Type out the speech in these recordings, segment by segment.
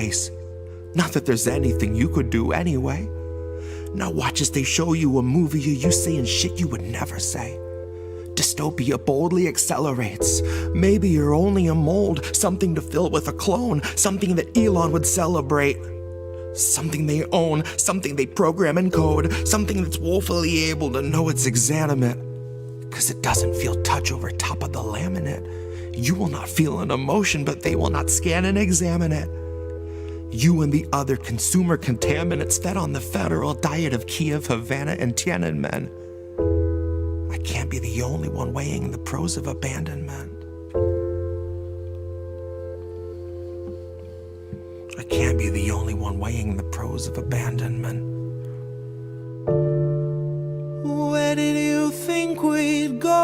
face. Not that there's anything you could do anyway. Now watch as they show you a movie of you saying shit you would never say. Dystopia boldly accelerates. Maybe you're only a mold, something to fill with a clone, something that Elon would celebrate. Something they own, something they program and code, something that's woefully able to know it's exanimate. 'Cause it doesn't feel touch over top of the laminate. You will not feel an emotion, but they will not scan and examine it. You and the other consumer contaminants fed on the federal diet of Kiev, Havana, and Tiananmen. I can't be the only one weighing the pros of abandonment. I can't be the only one weighing the pros of abandonment. Where did you think we'd go?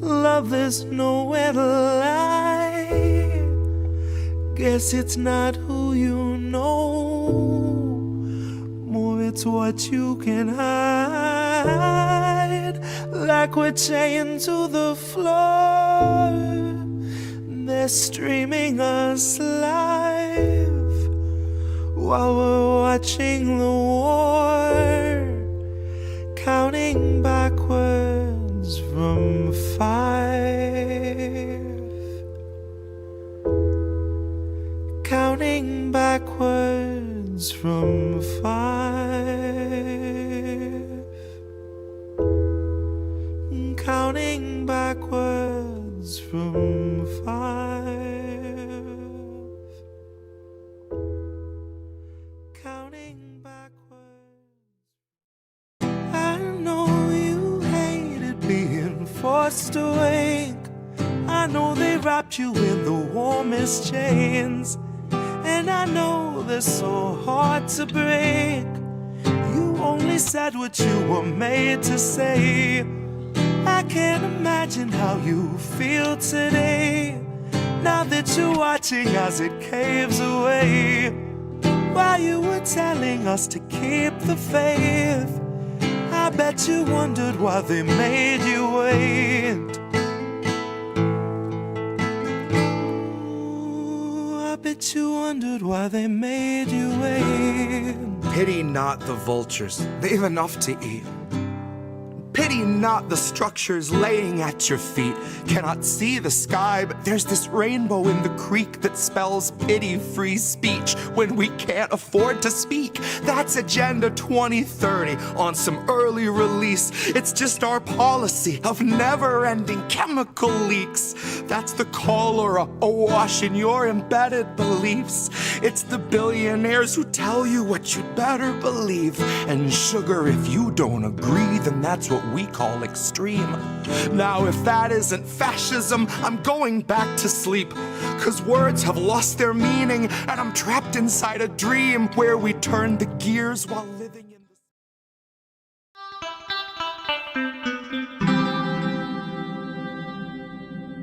Love, there's nowhere to lie. Guess it's not who you know, more it's what you can hide. Like we're chained to the floor, they're streaming us live while we're watching the war, counting backwards from 5. Counting backwards from 5. Counting backwards from 5. Counting backwards. I know you hated being forced awake. I know they wrapped you in the warmest chains. And I know they're so hard to break. You only said what you were made to say. I can't imagine how you feel today, now that you're watching as it caves away. While you were telling us to keep the faith, I bet you wondered why they made you wait. I bet you wondered why they made you wait. Pity not the vultures, they've enough to eat. Pity not the structures laying at your feet. Cannot see the sky, but there's this rainbow in the creek that spells pity-free speech when we can't afford to speak. That's Agenda 2030 on some early release. It's just our policy of never-ending chemical leaks. That's the cholera awash in your embedded beliefs. It's the billionaires who tell you what you'd better believe. And sugar, if you don't agree, then that's what we call extreme. Now if that isn't fascism, I'm going back to sleep. 'Cause words have lost their meaning, and I'm trapped inside a dream where we turn the gears while living in the...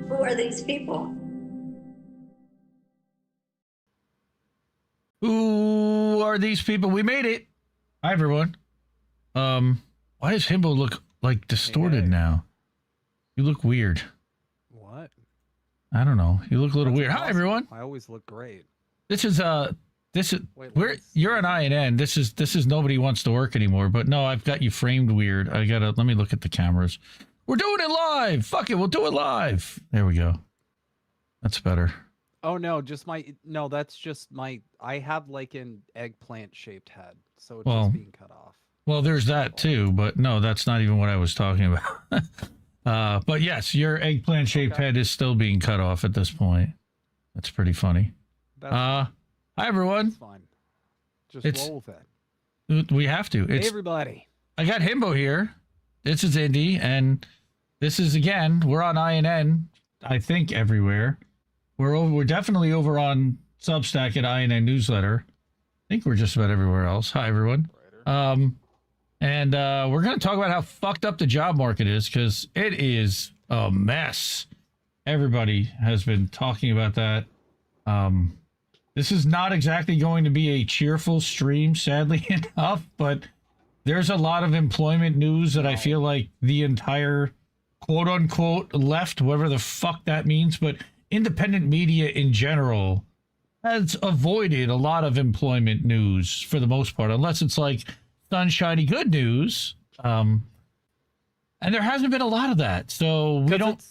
Who are these people? Who are these people? We made it. Hi, everyone. Why does Himbo look like distorted now? You look weird. What? I don't know. You look a little weird. Hi, everyone. I always look great. This is you're an INN. This is Nobody Wants to Work Anymore. But no, I've got you framed weird. Let me look at the cameras. We're doing it live. Fuck it, we'll do it live. There we go. That's better. Oh no, that's just my. I have like an eggplant shaped head, so it's just being cut off. Well, there's that too, but no, that's not even what I was talking about. But yes, your eggplant-shaped head is still being cut off at this point. That's pretty funny. Hi, everyone. That's fine. Just roll with it. We have to. Hey, everybody. I got Himbo here. This is Indie, and this is, again, we're on INN, I think, everywhere. We're definitely over on Substack at INN Newsletter. I think we're just about everywhere else. Hi, everyone. And we're going to talk about how fucked up the job market is, because it is a mess. Everybody has been talking about that. This is not exactly going to be a cheerful stream, sadly enough, but there's a lot of employment news that I feel like the entire quote-unquote left, whatever the fuck that means, but independent media in general has avoided a lot of employment news for the most part, unless it's like sunshiny good news. And there hasn't been a lot of that, so we don't.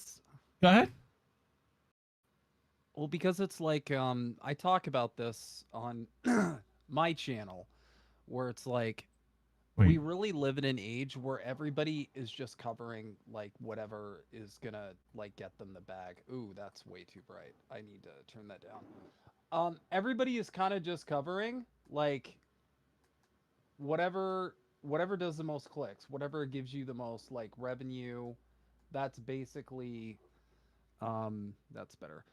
Go ahead. Well, because it's like I talk about this on my channel, where it's like we really live in an age where everybody is just covering like whatever is gonna like get them the bag. Ooh, that's way too bright. I need to turn that down. Everybody is kind of just covering like whatever does the most clicks, whatever gives you the most like revenue. That's basically that's better.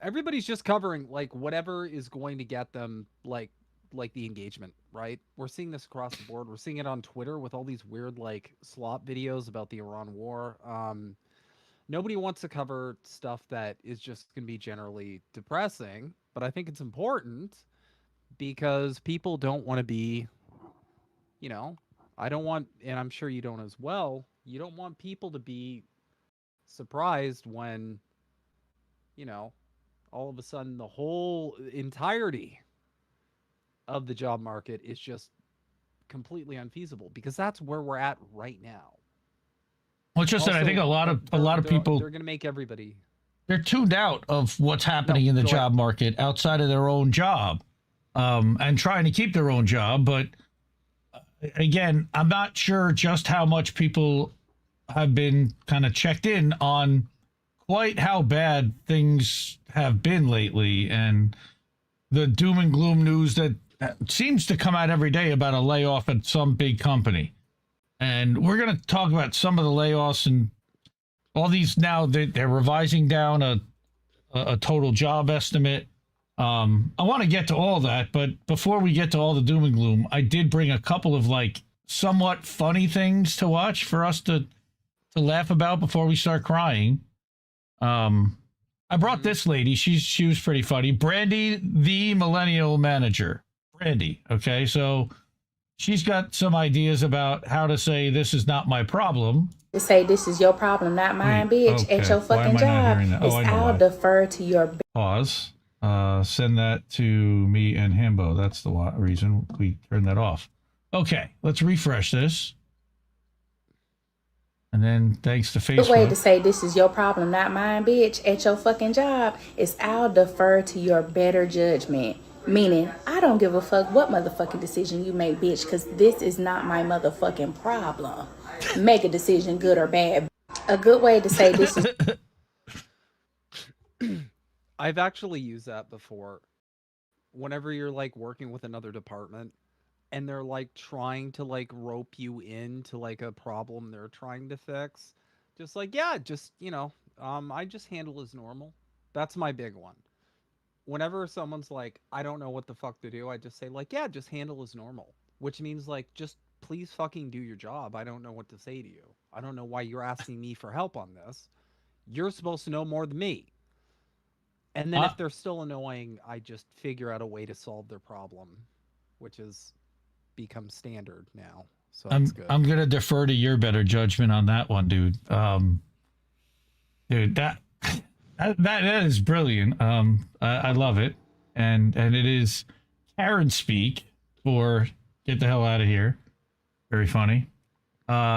Everybody's just covering like whatever is going to get them like the engagement, right? We're seeing this across the board. We're seeing it on Twitter with all these weird like slop videos about the Iran war. Nobody wants to cover stuff that is just going to be generally depressing, but I think it's important because people don't want to be, you know, I don't want, and I'm sure you don't as well, you don't want people to be surprised when, you know, all of a sudden the whole entirety of the job market is just completely unfeasible, because that's where we're at right now. Well, it's just that I think a lot of people, they're going to make everybody, they're tuned out of what's happening in the job market outside of their own job, and trying to keep their own job. But again, I'm not sure just how much people have been kind of checked in on quite how bad things have been lately, and the doom and gloom news that seems to come out every day about a layoff at some big company. And we're going to talk about some of the layoffs and all these. Now they're revising down a total job estimate. I want to get to all that, but before we get to all the doom and gloom, I did bring a couple of like somewhat funny things to watch for us to laugh about before we start crying. I brought this lady. She was pretty funny. Brandy, the millennial manager. Brandy. Okay, so she's got some ideas about how to say this is not my problem. To say this is your problem, not mine, bitch. Okay. At your fucking job. I'll defer to your. Pause. Send that to me and Himbo. That's the reason we turned that off. Okay, let's refresh this. And then thanks to Facebook. The way to say this is your problem, not mine, bitch, at your fucking job is I'll defer to your better judgment. Meaning, I don't give a fuck what motherfucking decision you make, bitch, because this is not my motherfucking problem. Make a decision, good or bad. A good way to say this is... I've actually used that before. Whenever you're like working with another department and they're like trying to like rope you into like a problem they're trying to fix, just like, yeah, just, you know, I just handle as normal. That's my big one. Whenever someone's like, I don't know what the fuck to do, I just say like, yeah, just handle as normal, which means like, just please fucking do your job. I don't know what to say to you. I don't know why you're asking me for help on this. You're supposed to know more than me. And then if they're still annoying, I just figure out a way to solve their problem, which has become standard now. So that's good. I'm gonna defer to your better judgment on that one, dude. Dude, that is brilliant. I love it, and it is Karen speak for get the hell out of here. Very funny.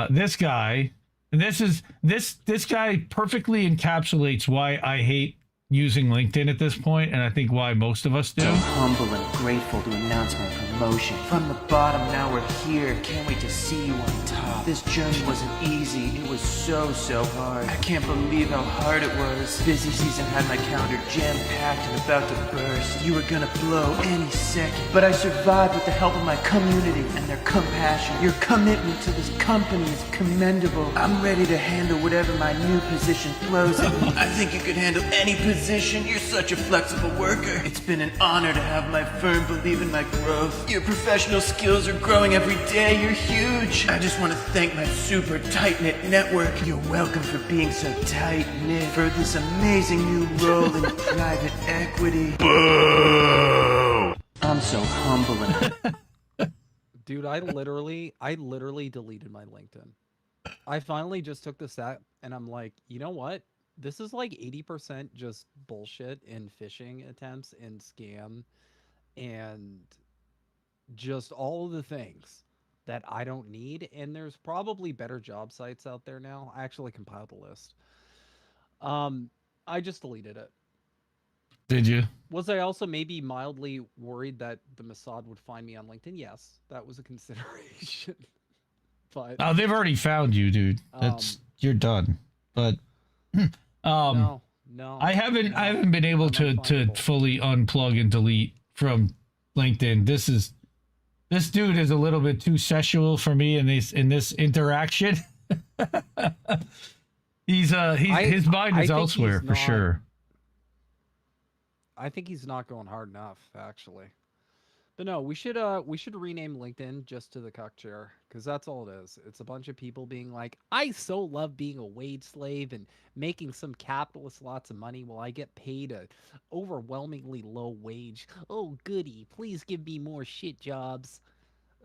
This guy, and this guy perfectly encapsulates why I hate using LinkedIn at this point, and I think why most of us do. So humble and grateful to announce my promotion. From the bottom, now we're here. Can't wait to see you on top. This journey wasn't easy. It was so hard. I can't believe how hard it was. Busy season had my calendar jam-packed and about to burst. You were gonna blow any second. But I survived with the help of my community and their compassion. Your commitment to this company is commendable. I'm ready to handle whatever my new position throws at me. I think you could handle any position. You're such a flexible worker. It's been an honor to have my firm believe in my growth. Your professional skills are growing every day. You're huge. I just want to thank my super tight-knit network. You're welcome for being so tight-knit. For this amazing new role in private equity. Boo! I'm so humble and... Dude, I literally deleted my LinkedIn. I finally just took the step and I'm like, you know what? This is like 80% just bullshit and phishing attempts and scam and just all of the things that I don't need. And there's probably better job sites out there now. I actually compiled a list. I just deleted it. Did you? Was I also maybe mildly worried that the Mossad would find me on LinkedIn? Yes, that was a consideration. But Oh, they've already found you, dude. You're done. But no, I haven't been able to fully unplug and delete from LinkedIn. This dude is a little bit too sexual for me in this interaction. His mind is elsewhere for sure. I think he's not going hard enough, actually. But no, we should rename LinkedIn just to the cuck chair, because that's all it is. It's a bunch of people being like, I so love being a wage slave and making some capitalist lots of money while I get paid a overwhelmingly low wage. Oh goody, please give me more shit jobs.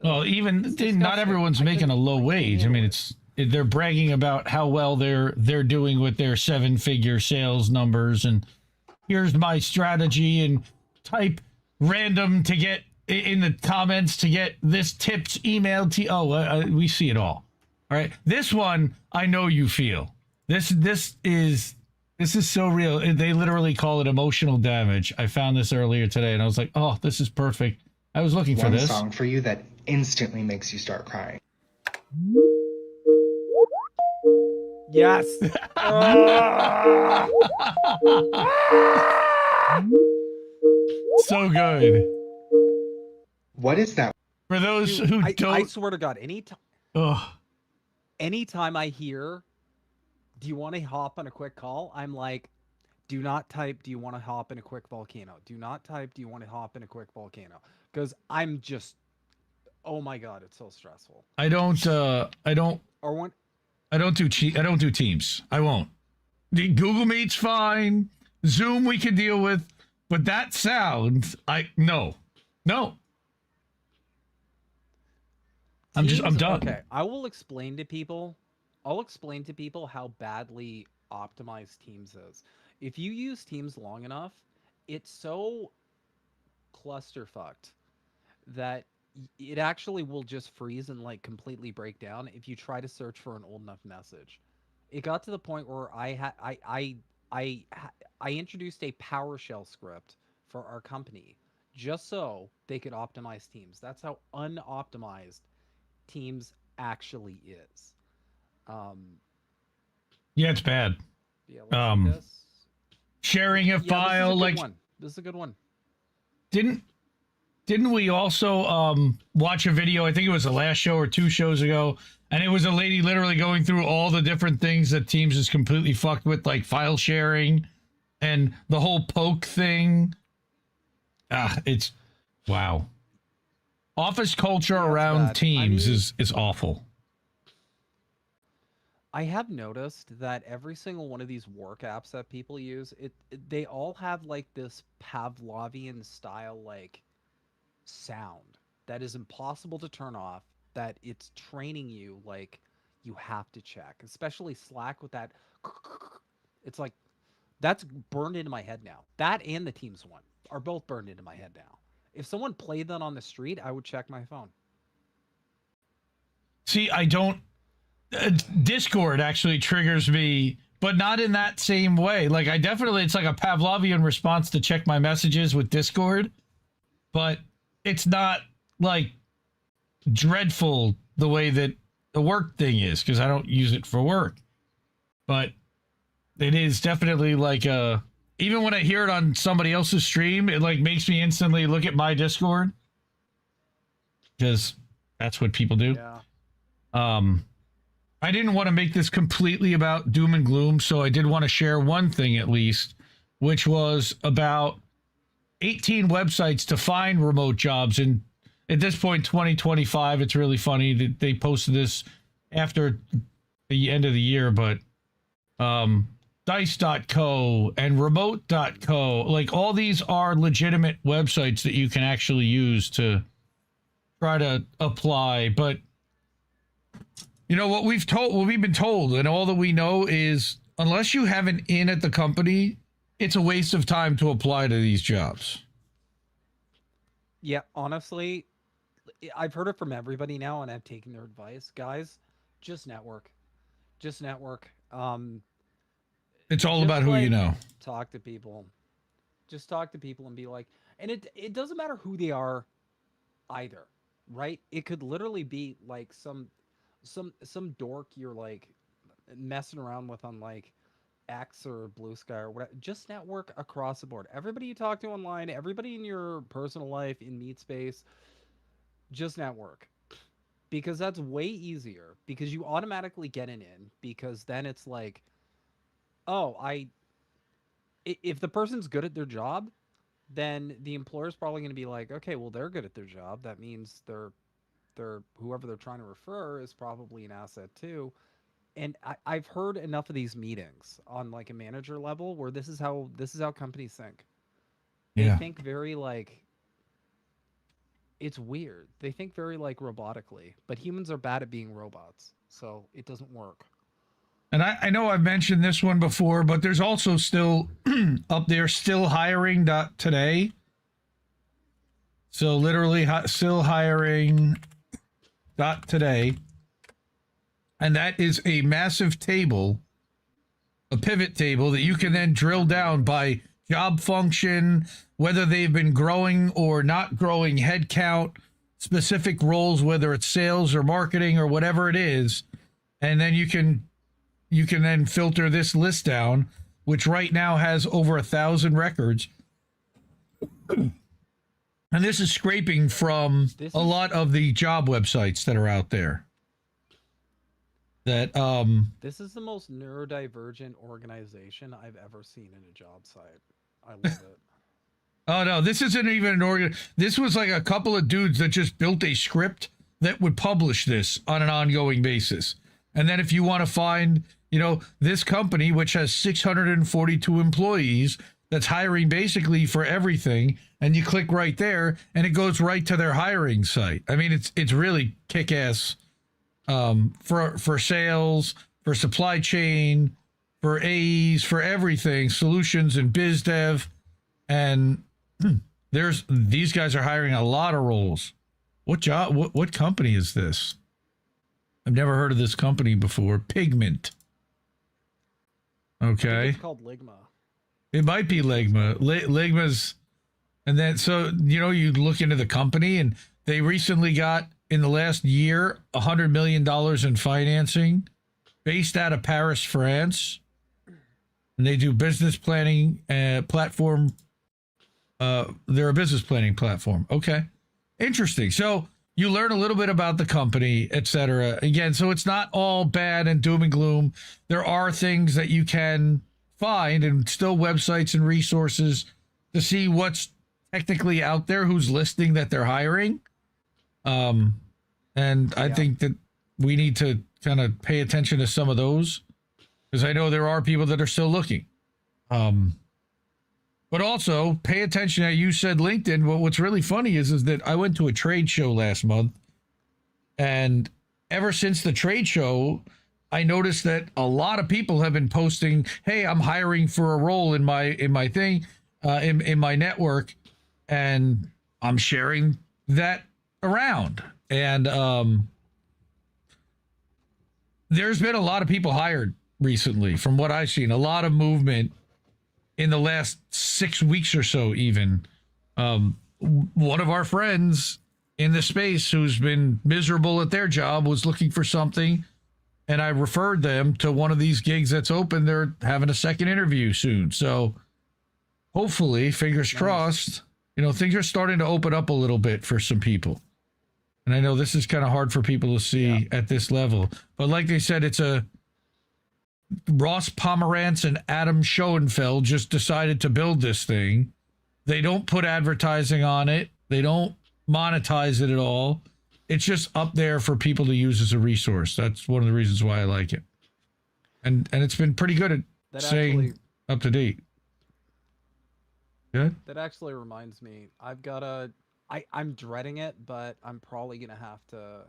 Well, even not everyone's making a low wage. I mean, they're bragging about how well they're doing with their 7-figure sales numbers, and here's my strategy, and type random to get in the comments to get this tips emailed to you. Oh, we see it all. All right. This one, I know you feel. This is so real. They literally call it emotional damage. I found this earlier today and I was like, oh, this is perfect. I was looking for this. One song for you that instantly makes you start crying. Yes. So good. What is that? For those who don't, I swear to God, anytime I hear, do you want to hop on a quick call? I'm like, do not type, do you want to hop in a quick volcano? Do not type, do you want to hop in a quick volcano? Because I'm just, oh my God, it's so stressful. I don't do Teams. I won't. The Google Meet's fine. Zoom we can deal with, but that sound, no. I'm done. Okay, I will explain to people. I'll explain to people how badly optimized Teams is. If you use Teams long enough, it's so clusterfucked that it actually will just freeze and like completely break down if you try to search for an old enough message. It got to the point where I introduced a PowerShell script for our company just so they could optimize Teams. That's how unoptimized Teams actually is. Yeah, it's bad. Yeah, let's do this. Sharing a file this is a good one. Didn't we also watch a video, I think it was the last show or 2 shows ago, and it was a lady literally going through all the different things that Teams is completely fucked with, like file sharing and the whole poke thing. It's wow. Office culture around Teams is awful. I have noticed that every single one of these work apps that people use, they all have like this Pavlovian style like sound that is impossible to turn off, that it's training you like you have to check, especially Slack with that. It's like, that's burned into my head now. That and the Teams one are both burned into my head now. If someone played that on the street, I would check my phone. See, I don't. Discord actually triggers me, but not in that same way. Like, it's like a Pavlovian response to check my messages with Discord, but it's not like dreadful the way that the work thing is, because I don't use it for work. But it is definitely like even when I hear it on somebody else's stream, it like makes me instantly look at my Discord, because that's what people do. Yeah. I didn't want to make this completely about doom and gloom, so I did want to share one thing at least, which was about 18 websites to find remote jobs. And at this point, 2025, it's really funny that they posted this after the end of the year, but dice.co and remote.co, like all these are legitimate websites that you can actually use to try to apply. But you know what we've been told, and all that we know is unless you have an in at the company, it's a waste of time to apply to these jobs. Yeah, honestly, I've heard it from everybody now, and I've taken their advice. Guys, just network. Just network. It's all Just, about who you like, know. Talk to people. Just talk to people and be like, and it doesn't matter who they are either, right? It could literally be like some dork you're like messing around with on like X or Blue Sky or whatever. Just network across the board. Everybody you talk to online, everybody in your personal life, in meet space, just network. Because that's way easier because you automatically get an in because then it's like, oh, if the person's good at their job, then the employer's probably going to be like, okay, well, they're good at their job. That means they're whoever they're trying to refer is probably an asset too. And I've heard enough of these meetings on like a manager level where this is how companies think. They think very like, it's weird. They think very like robotically, but humans are bad at being robots, so it doesn't work. And I know I've mentioned this one before, but there's also still up there, still hiring today. So literally still hiring today. And that is a massive table, a pivot table that you can then drill down by job function, whether they've been growing or not growing, headcount, specific roles, whether it's sales or marketing or whatever it is. And then you can then filter this list down, which right now has over 1,000 records. And this is scraping from a lot of the job websites that are out there. That This is the most neurodivergent organization I've ever seen in a job site. I love it. Oh no, this isn't even an organ. This was like a couple of dudes that just built a script that would publish this on an ongoing basis. And then if you want to find, you know, this company, which has 642 employees, that's hiring basically for everything, and you click right there, and it goes right to their hiring site. I mean, it's really kick-ass for sales, for supply chain, for AEs, for everything, solutions and biz dev, and these guys are hiring a lot of roles. What job? What company is this? I've never heard of this company before. Pigment. Okay. It's called Ligma. It might be Ligma. Ligma's, and then so you know you look into the company, and they recently got in the last year $100 million in financing, based out of Paris, France, and they do business planning platform. They're a business planning platform. Okay, interesting. So you learn a little bit about the company, etc. Again, so it's not all bad and doom and gloom. There are things that you can find and still websites and resources to see what's technically out there, who's listing that they're hiring. And I think that we need to kind of pay attention to some of those because I know there are people that are still looking. But also pay attention. You said LinkedIn. Well, what's really funny is that I went to a trade show last month, and ever since the trade show, I noticed that a lot of people have been posting, "Hey, I'm hiring for a role in my thing, in my network," and I'm sharing that around. And there's been a lot of people hired recently, from what I've seen. A lot of movement in the last 6 weeks or so, even. One of our friends in the space who's been miserable at their job was looking for something, and I referred them to one of these gigs that's open. They're having a second interview soon. So hopefully, fingers crossed, you know, things are starting to open up a little bit for some people. And I know this is kind of hard for people to see at this level. But like they said, it's a Ross Pomerantz and Adam Schoenfeld just decided to build this thing. They don't put advertising on it. They don't monetize it at all. It's just up there for people to use as a resource. That's one of the reasons why I like it. And it's been pretty good at staying up to date. Good? That actually reminds me. I'm dreading it, but I'm probably gonna have to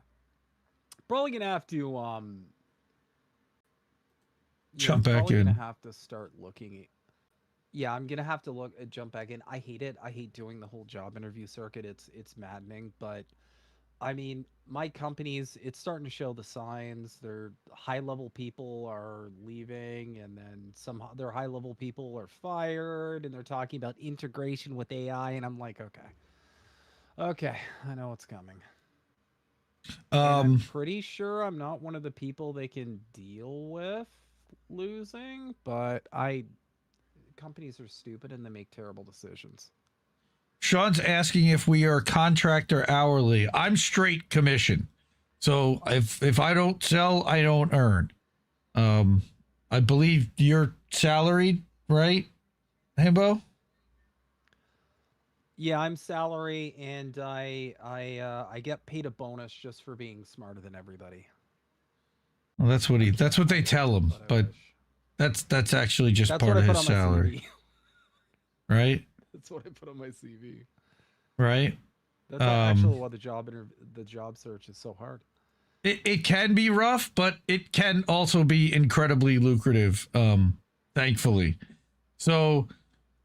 Yeah, I'm jump back probably gonna in. have to start looking. Yeah, I'm gonna have to jump back in. I hate it. I hate doing the whole job interview circuit. It's maddening, but I mean, my companies, it's starting to show the signs. Their high level people are leaving, and then some their high level people are fired, and they're talking about integration with AI, and I'm like, okay, I know what's coming. And I'm Um, pretty sure I'm not one of the people they can deal with losing, but companies are stupid and they make terrible decisions. Sean's asking if we are contract or hourly. I'm straight commission. So if I don't sell, I don't earn. Um, I believe you're salaried, right, Himbo? Yeah, I'm salary, and I get paid a bonus just for being smarter than everybody. Well, that's what they tell him, I but wish. that's actually just That's part what I of put his on my salary, CV. right? That's what I put on my CV. Right. That's actually why the job search is so hard. It can be rough, but it can also be incredibly lucrative. Thankfully, so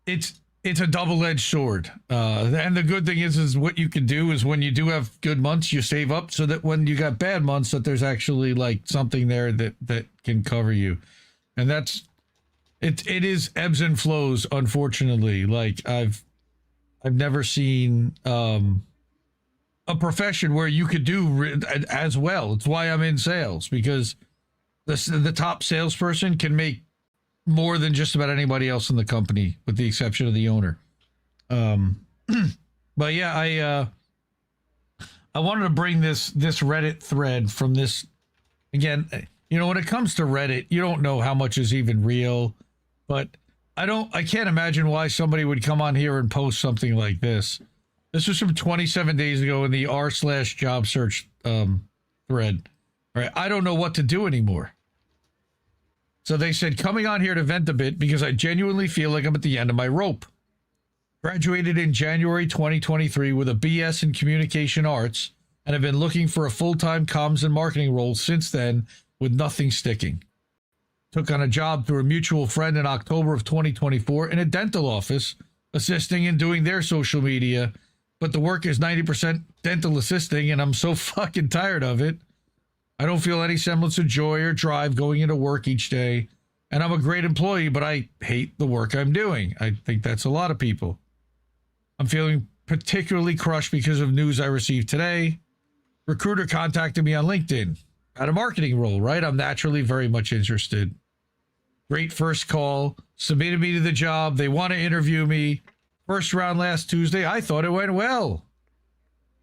it's a double-edged sword. And the good thing is what you can do is when you do have good months, you save up so that when you got bad months, that there's actually like something there that can cover you. And it is ebbs and flows, unfortunately. Like I've never seen a profession where you could do as well. It's why I'm in sales, because the top salesperson can make more than just about anybody else in the company, with the exception of the owner. But yeah, I wanted to bring this Reddit thread from this again. You know, when it comes to Reddit, you don't know how much is even real, but I can't imagine why somebody would come on here and post something like this. This was from 27 days ago in the r/job search thread. All right, I don't know what to do anymore. So they said, coming on here to vent a bit because I genuinely feel like I'm at the end of my rope. Graduated in January 2023 with a BS in communication arts and have been looking for a full-time comms and marketing role since then with nothing sticking. Took on a job through a mutual friend in October of 2024 in a dental office, assisting and doing their social media, but the work is 90% dental assisting and I'm so fucking tired of it. I don't feel any semblance of joy or drive going into work each day, and I'm a great employee, but I hate the work I'm doing. I think that's a lot of people. I'm feeling particularly crushed because of news I received today. Recruiter contacted me on LinkedIn. Had a marketing role, right? I'm naturally very much interested. Great first call. Submitted me to the job. They want to interview me. First round last Tuesday. I thought it went well.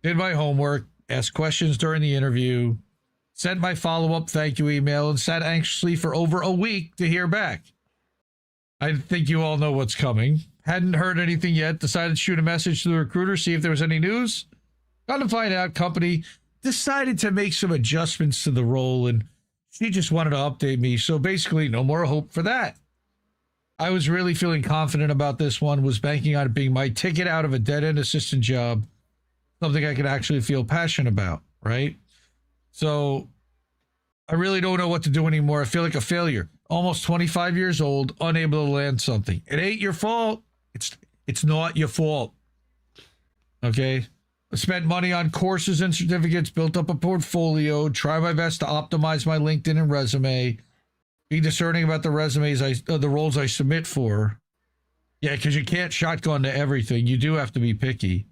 Did my homework. Asked questions during the interview. Sent my follow-up thank you email and sat anxiously for over a week to hear back. I think you all know what's coming. Hadn't heard anything yet. Decided to shoot a message to the recruiter, see if there was any news. Got to find out, company decided to make some adjustments to the role, and she just wanted to update me. So basically, no more hope for that. I was really feeling confident about this one, was banking on it being my ticket out of a dead-end assistant job, something I could actually feel passionate about, right? So I really don't know what to do anymore. I feel like a failure. Almost 25 years old, unable to land something. It ain't your fault. It's not your fault. Okay? I spent money on courses and certificates, built up a portfolio, try my best to optimize my LinkedIn and resume, be discerning about the roles I submit for. Yeah, because you can't shotgun to everything. You do have to be picky.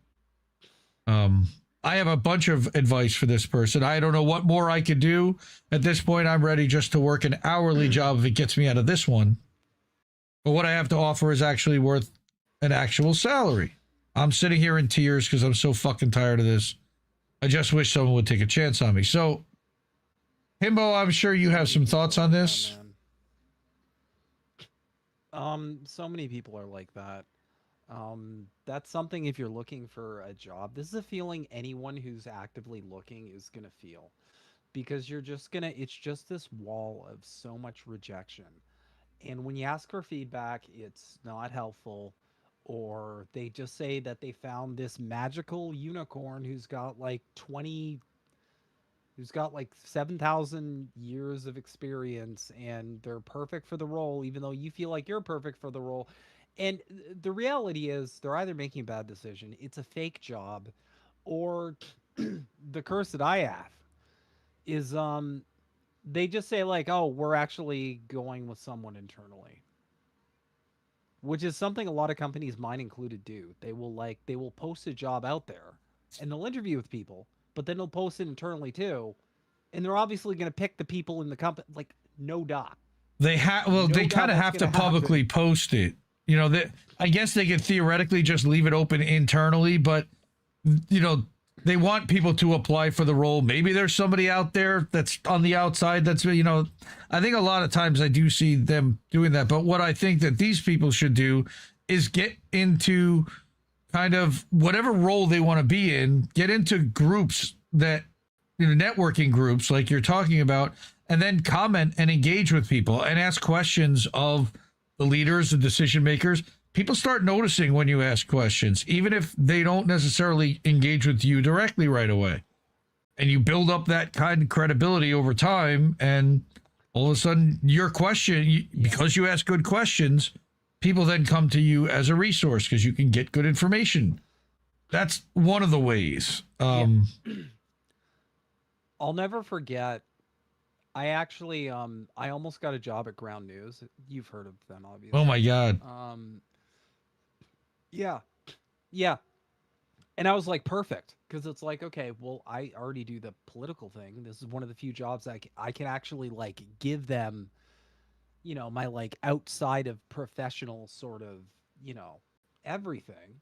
I have a bunch of advice for this person. I don't know what more I could do. At this point, I'm ready just to work an hourly job if it gets me out of this one. But what I have to offer is actually worth an actual salary. I'm sitting here in tears because I'm so fucking tired of this. I just wish someone would take a chance on me. So, Himbo, I'm sure you have some thoughts on this. So many people are like that. That's something, if you're looking for a job, this is a feeling anyone who's actively looking is going to feel, because it's just this wall of so much rejection. And when you ask for feedback, it's not helpful, or they just say that they found this magical unicorn who's got like 20 who's got like 7,000 years of experience and they're perfect for the role, even though you feel like you're perfect for the role. And the reality is they're either making a bad decision, it's a fake job, or the curse that I have is they just say like, oh, we're actually going with someone internally. Which is something a lot of companies, mine included, do. They will post a job out there and they'll interview with people, but then they'll post it internally too. And they're obviously going to pick the people in the company, like, no doubt. They they kind of have to publicly happen. post it. You know, I guess they could theoretically just leave it open internally, but you know, they want people to apply for the role. Maybe there's somebody out there that's on the outside that's, you know, I think a lot of times I do see them doing that. But what I think that these people should do is get into kind of whatever role they want to be in, get into groups that, you know, networking groups like you're talking about, and then comment and engage with people and ask questions of the leaders, the decision makers. People start noticing when you ask questions, even if they don't necessarily engage with you directly right away. And you build up that kind of credibility over time, and all of a sudden your question, because you ask good questions, people then come to you as a resource because you can get good information. That's one of the ways. I'll never forget. I actually, I almost got a job at Ground News. You've heard of them, obviously. Oh my God. Yeah. And I was like, perfect. Because it's like, okay, well, I already do the political thing. This is one of the few jobs I can actually, like, give them, you know, my, like, outside of professional sort of, you know, everything.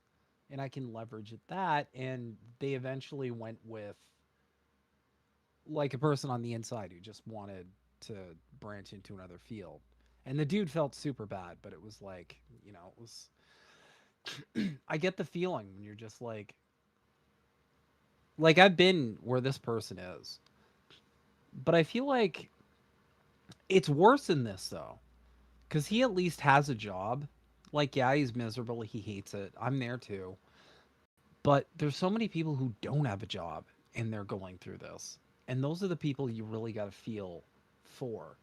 And I can leverage at that. And they eventually went with, like, a person on the inside who just wanted to branch into another field. And the dude felt super bad, but it was like, you know, it was... I get the feeling when you're just like I've been where this person is, but I feel like it's worse than this though, because he at least has a job. Like, yeah, he's miserable, he hates it, I'm there too, but there's so many people who don't have a job and they're going through this, and those are the people you really got to feel for,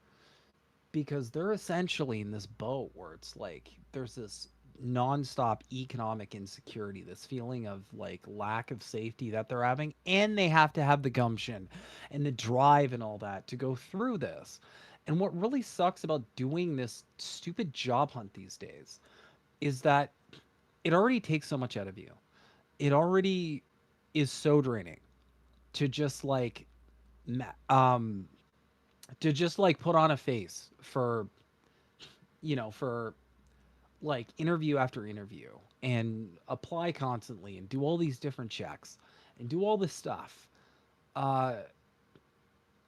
because they're essentially in this boat where it's like there's this nonstop economic insecurity, this feeling of like lack of safety that they're having, and they have to have the gumption and the drive and all that to go through this. And what really sucks about doing this stupid job hunt these days is that it already takes so much out of you. It already is so draining to just like put on a face for, you know, for like interview after interview and apply constantly and do all these different checks and do all this stuff. And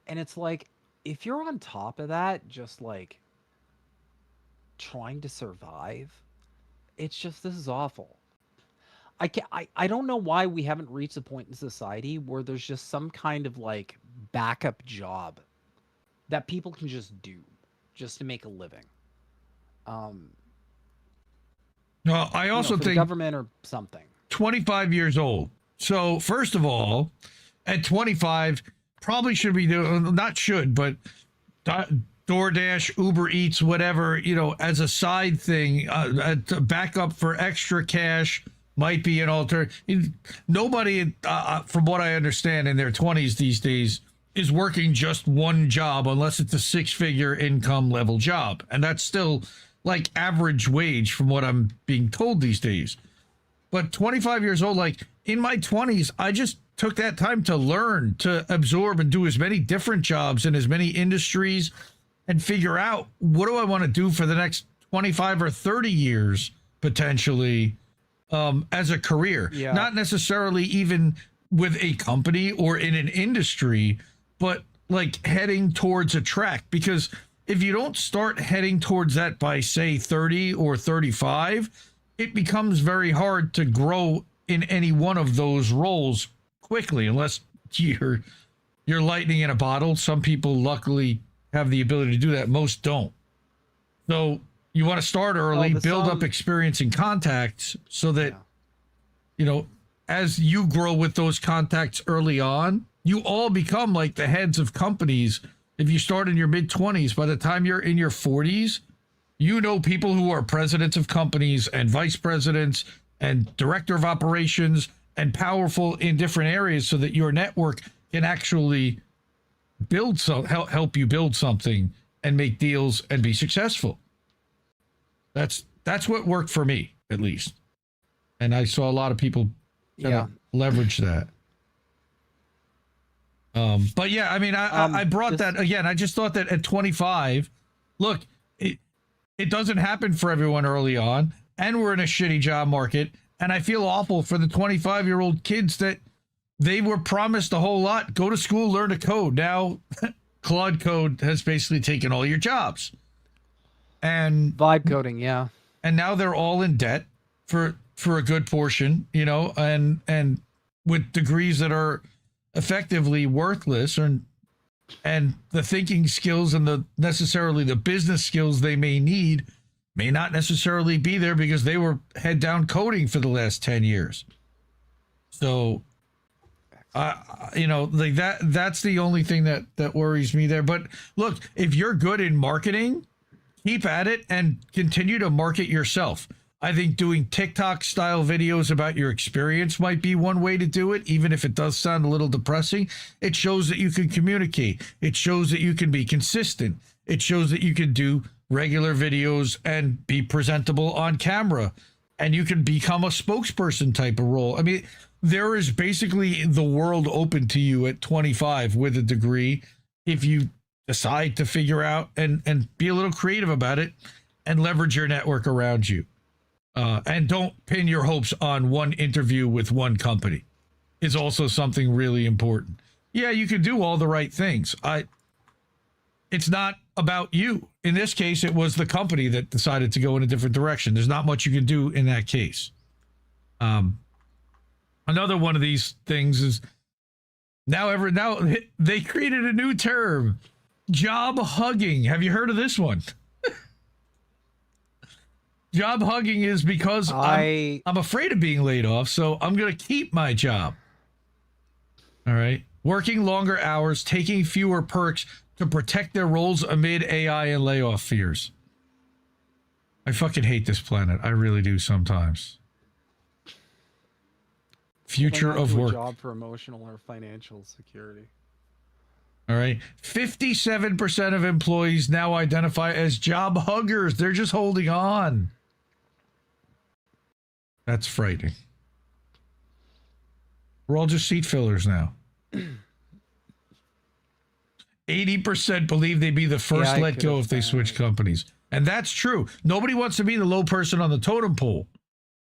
it's like, if you're on top of that, just like trying to survive, it's just, this is awful. I don't know why we haven't reached a point in society where there's just some kind of like backup job that people can just do just to make a living. No, I also for the think government or something. 25 years old. So first of all, at 25, probably should be doing, not should, but DoorDash, Uber Eats, whatever, you know, as a side thing, to back up for extra cash might be an alternative. Nobody, from what I understand, in their 20s these days is working just one job unless it's a six-figure income level job. And that's still like average wage from what I'm being told these days. But 25 years old, like in my 20s, I just took that time to learn, to absorb and do as many different jobs in as many industries and figure out, what do I want to do for the next 25 or 30 years potentially as a career? Yeah. Not necessarily even with a company or in an industry, but like heading towards a track. Because if you don't start heading towards that by, say, 30 or 35, it becomes very hard to grow in any one of those roles quickly, unless you're lightning in a bottle. Some people luckily have the ability to do that. Most don't. So you want to start early, build up experience and contacts so that, you know, as you grow with those contacts early on, you all become like the heads of companies. If you start in your mid-20s, by the time you're in your 40s, you know people who are presidents of companies and vice presidents and director of operations and powerful in different areas, so that your network can actually build help you build something and make deals and be successful. That's what worked for me, at least. And I saw a lot of people leverage that. But yeah, I mean, I brought that again. I just thought that at 25, look, it doesn't happen for everyone early on, and we're in a shitty job market. And I feel awful for the 25-year-old kids that they were promised a whole lot. Go to school, learn to code. Now, Claude Code has basically taken all your jobs. And vibe coding, yeah. And now they're all in debt for a good portion, you know, and with degrees that are effectively worthless, and the thinking skills and the business skills they may need may not necessarily be there because they were head down coding for the last 10 years. So, you know, like that's the only thing that worries me there. But look, if you're good in marketing, keep at it and continue to market yourself. I think doing TikTok style videos about your experience might be one way to do it, even if it does sound a little depressing. It shows that you can communicate. It shows that you can be consistent. It shows that you can do regular videos and be presentable on camera, and you can become a spokesperson type of role. I mean, there is basically the world open to you at 25 with a degree if you decide to figure out and be a little creative about it and leverage your network around you. And don't pin your hopes on one interview with one company is also something really important. Yeah, you can do all the right things. It's not about you. In this case, it was the company that decided to go in a different direction. There's not much you can do in that case. Another one of these things is now they created a new term, job hugging. Have you heard of this one? Job hugging is because I'm afraid of being laid off, so I'm going to keep my job. All right. Working longer hours, taking fewer perks to protect their roles amid AI and layoff fears. I fucking hate this planet. I really do sometimes. Future of work. Job for emotional or financial security. All right. 57% of employees now identify as job huggers. They're just holding on. That's frightening. We're all just seat fillers now. 80% believe they'd be the first let go if they switch companies. And that's true. Nobody wants to be the low person on the totem pole.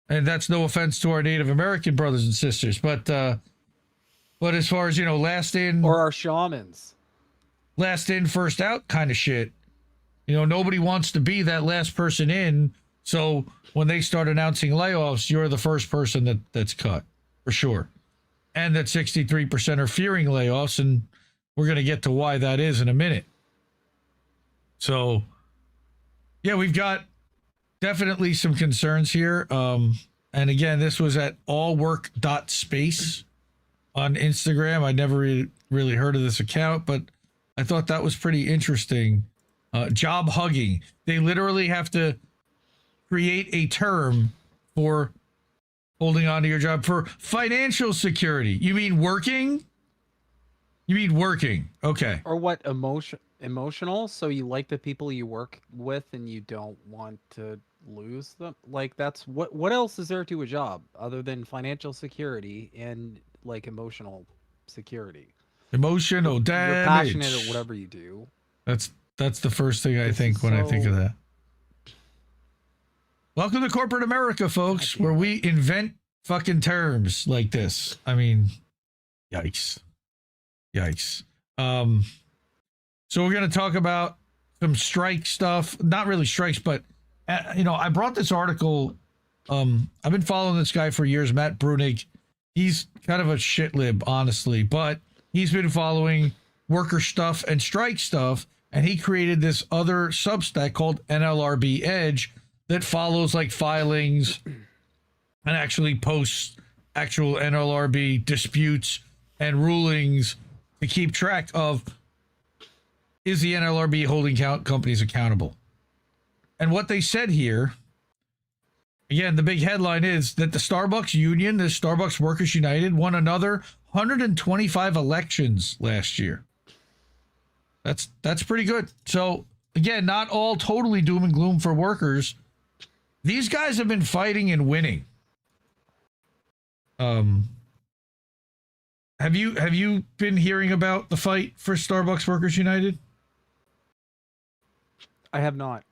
And that's no offense to our Native American brothers and sisters. But as far as, you know, last in... Or our shamans. Last in, first out kind of shit. You know, nobody wants to be that last person in. So when they start announcing layoffs, you're the first person that's cut, for sure. And that 63% are fearing layoffs, and we're going to get to why that is in a minute. So, yeah, we've got definitely some concerns here. And again, this was at allwork.space on Instagram. I never really heard of this account, but I thought that was pretty interesting. Job hugging. They literally have to create a term for holding on to your job for financial security. You mean working? You mean working. Okay. Or what, emotional? So you like the people you work with and you don't want to lose them? Like, that's what else is there to a job other than financial security and like emotional security? Emotional damage. You're passionate at whatever you do. That's the first thing I think when I think of that. Welcome to corporate America, folks, where we invent fucking terms like this. I mean, yikes. Yikes. So we're going to talk about some strike stuff. Not really strikes, but, you know, I brought this article. I've been following this guy for years, Matt Brunig. He's kind of a shit lib, honestly, but he's been following worker stuff and strike stuff, and he created this other Substack called NLRB Edge that follows like filings and actually posts actual NLRB disputes and rulings to keep track of, is the NLRB holding companies accountable? And what they said here, again, the big headline is that the Starbucks union, the Starbucks Workers United, won another 125 elections last year. That's pretty good. So, again, not all totally doom and gloom for workers. These guys have been fighting and winning. Have you been hearing about the fight for Starbucks Workers United? I have not.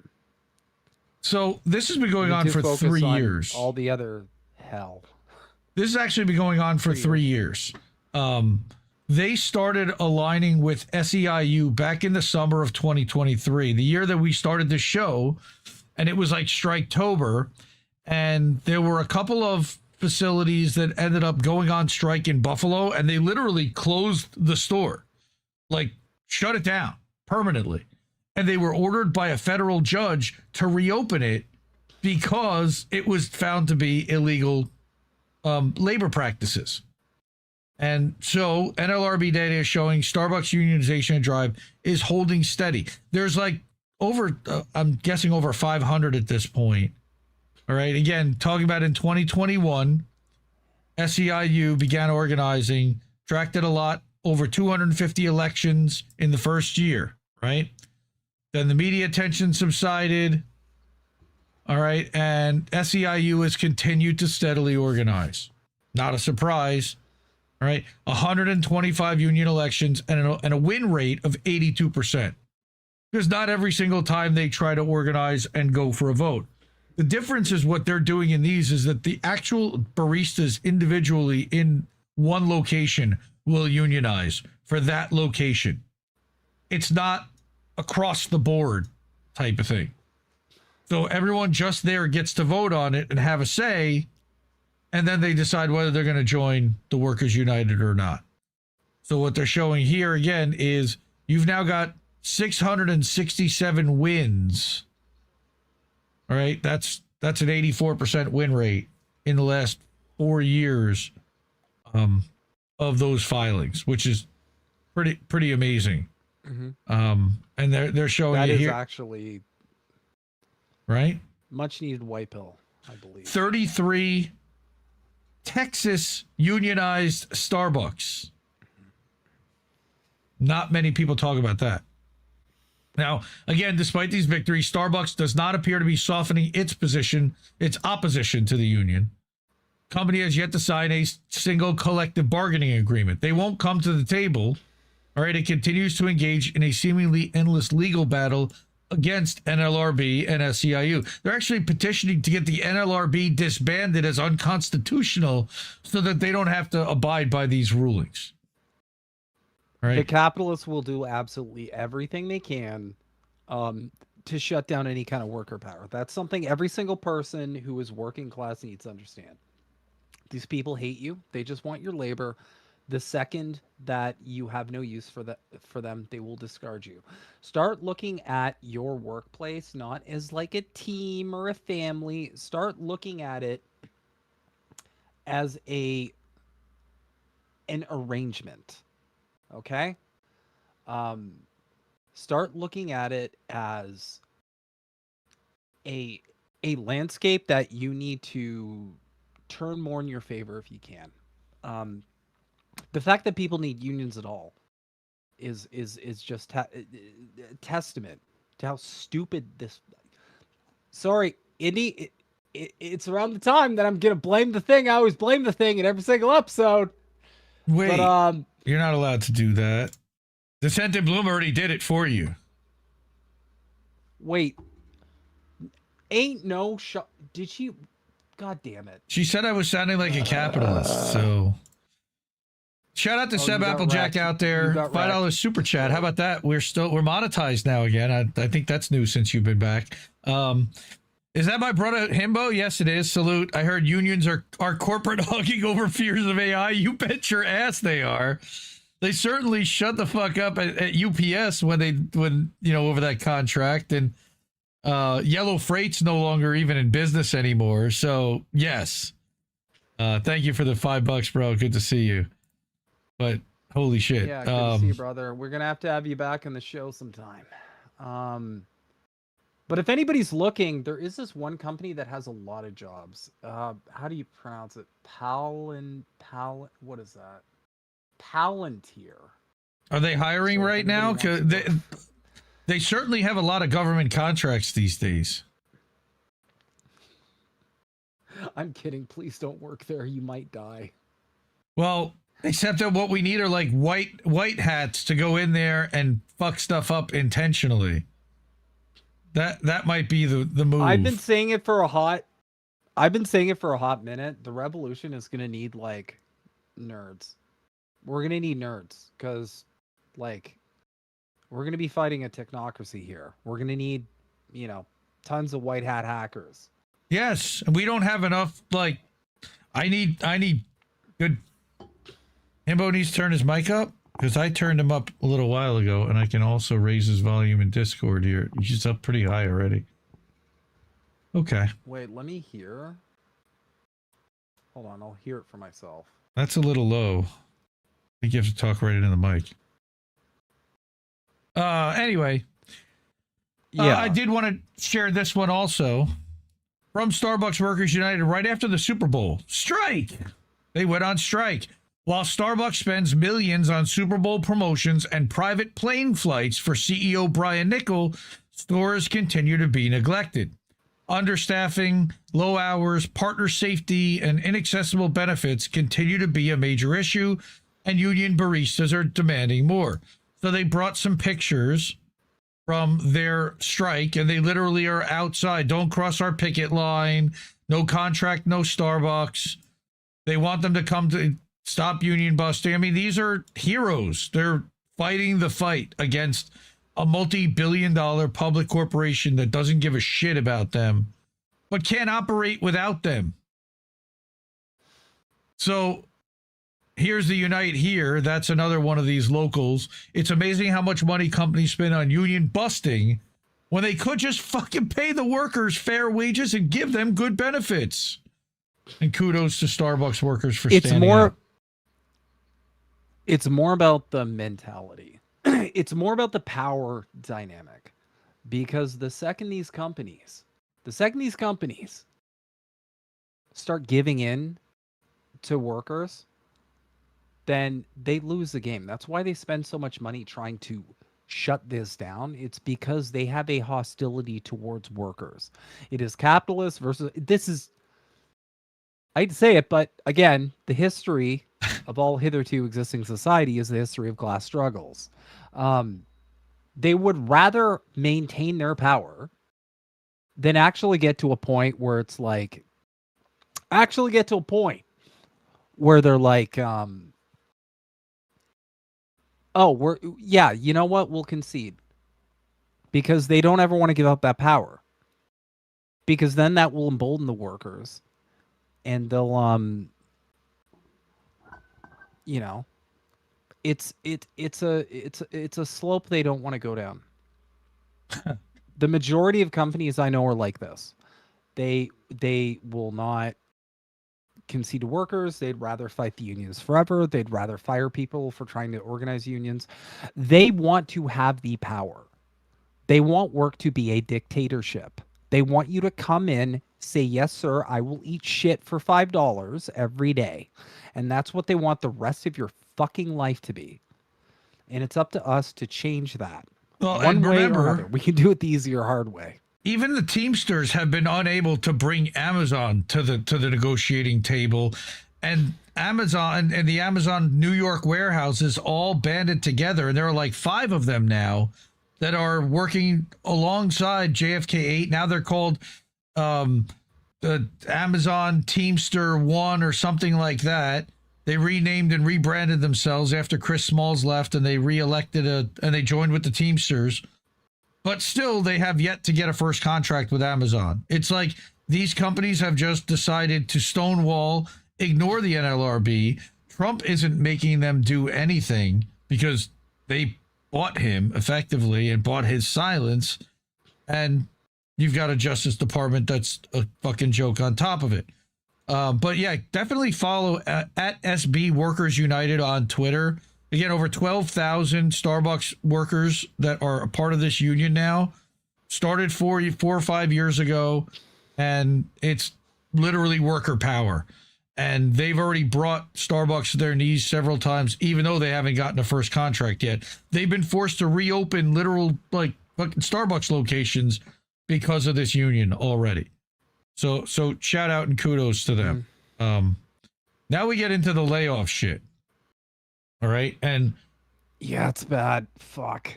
So this has been going We on do for focus 3 on years. All the other hell. This has actually been going on for 3 years. They started aligning with SEIU back in the summer of 2023, the year that we started the show, and it was like Striketober, and there were a couple of facilities that ended up going on strike in Buffalo, and they literally closed the store, like shut it down permanently. And they were ordered by a federal judge to reopen it because it was found to be illegal labor practices. And so NLRB data is showing Starbucks unionization drive is holding steady. There's like over, I'm guessing over 500 at this point. All right. Again, talking about in 2021, SEIU began organizing, tracked it a lot, over 250 elections in the first year. Right. Then the media attention subsided. All right. And SEIU has continued to steadily organize. Not a surprise. All right. 125 union elections and a win rate of 82%. Because not every single time they try to organize and go for a vote. The difference is what they're doing in these is that the actual baristas individually in one location will unionize for that location. It's not across the board type of thing. So everyone just there gets to vote on it and have a say, and then they decide whether they're going to join the Workers United or not. So what they're showing here again is you've now got 667 wins. All right, that's an 84% win rate in the last 4 years of those filings, which is pretty amazing. Mm-hmm. And they're showing that it is here, actually right? much needed white pill, I believe. 33 Texas unionized Starbucks. Not many people talk about that. Now, again, despite these victories, Starbucks does not appear to be softening its opposition to the union. Company has yet to sign a single collective bargaining agreement. They won't come to the table. All right, it continues to engage in a seemingly endless legal battle against NLRB and SEIU. They're actually petitioning to get the NLRB disbanded as unconstitutional so that they don't have to abide by these rulings. Right. The capitalists will do absolutely everything they can to shut down any kind of worker power. That's something every single person who is working class needs to understand. These people hate you. They just want your labor. The second that you have no use for them, they will discard you. Start looking at your workplace not as like a team or a family. Start looking at it as an arrangement. Okay? Start looking at it as a landscape that you need to turn more in your favor if you can. The fact that people need unions at all is just testament to how stupid this. Sorry, Indie. It's around the time that I'm gonna blame the thing. I always blame the thing in every single episode. Wait, but, you're not allowed to do that. The Scented Bloom already did it for you. Wait, ain't no shot. Did she? God damn it. She said I was sounding like a capitalist, so. Shout out to Seb Applejack out there. $5 super chat. How about that? We're monetized now again. I think that's new since you've been back. Is that my brother Himbo? Yes, it is. Salute. I heard unions are corporate hugging over fears of AI. You bet your ass they are. They certainly shut the fuck up at UPS when over that contract, and Yellow Freight's no longer even in business anymore. So yes, thank you for the $5, bro. Good to see you. But holy shit. Yeah, good to see you, brother. We're gonna have to have you back on the show sometime. But if anybody's looking, there is this one company that has a lot of jobs. How do you pronounce it? What is that? Palantir. Are they hiring So if right anybody now? wants 'Cause to work- they certainly have a lot of government contracts these days. I'm kidding. Please don't work there. You might die. Well, except that what we need are like white hats to go in there and fuck stuff up intentionally. That might be the move. I've been saying it for a hot minute. The revolution is gonna need like nerds. We're gonna need nerds because like we're gonna be fighting a technocracy here. We're gonna need, tons of white hat hackers. Yes, and we don't have enough. Like, I need good. Himbo needs to turn his mic up because I turned him up a little while ago, and I can also raise his volume in Discord here. He's up pretty high already. Okay, Wait, let me hear. Hold on, I'll hear it for myself. that's a little low. I think you have to talk right into the mic. Anyway, Yeah, I did want to share this one also. From Starbucks Workers United right after the Super Bowl. Strike! They went on strike. While Starbucks spends millions on Super Bowl promotions and private plane flights for CEO Brian Niccol, stores continue to be neglected. Understaffing, low hours, partner safety, and inaccessible benefits continue to be a major issue, and union baristas are demanding more. So they brought some pictures from their strike, and they literally are outside. Don't cross our picket line. No contract, no Starbucks. They want them to come to stop union busting. I mean, these are heroes. They're fighting the fight against a multi-billion-dollar public corporation that doesn't give a shit about them, but can't operate without them. So here's the Unite Here. That's another one of these locals. It's amazing how much money companies spend on union busting when they could just fucking pay the workers fair wages and give them good benefits. And kudos to Starbucks workers for standing up. It's more about the mentality. It's more about the power dynamic. Because the second these companies start giving in to workers, then they lose the game. That's why they spend so much money trying to shut this down. It's because they have a hostility towards workers. It is capitalist versus I'd say it, but again, the history of all hitherto existing society is the history of class struggles. They would rather maintain their power than actually get to a point where it's like, they're like, you know what? We'll concede. Because they don't ever want to give up that power. Because then that will embolden the workers. And they'll, it's a slope they don't want to go down. The majority of companies I know are like this. They will not concede to workers. They'd rather fight the unions forever. They'd rather fire people for trying to organize unions. They want to have the power. They want work to be a dictatorship. They want you to come in, say, yes, sir, I will eat shit for $5 every day. And that's what they want the rest of your fucking life to be. And it's up to us to change that. Well, One and way remember, or another. We can do it the easy or hard way. even the Teamsters have been unable to bring Amazon to the negotiating table, and Amazon and the Amazon New York warehouses all banded together, and there are like 5 of them now that are working alongside JFK8. Now they're called the Amazon Teamster One or something like that. They renamed and rebranded themselves after Chris Smalls left, and they reelected and they joined with the Teamsters. But still, they have yet to get a first contract with Amazon. It's like these companies have just decided to stonewall, ignore the NLRB. Trump isn't making them do anything because they bought him effectively and bought his silence. And you've got a Justice Department that's a fucking joke on top of it. But yeah, definitely follow at SB Workers United on Twitter. Again, over 12,000 Starbucks workers that are a part of this union now. Started 4 or 5 years ago, and it's literally worker power. And they've already brought Starbucks to their knees several times, even though they haven't gotten a first contract yet. They've been forced to reopen literal like fucking Starbucks locations because of this union already. So shout out and kudos to them. Now we get into the layoff shit. All right, and Yeah, it's bad. Fuck.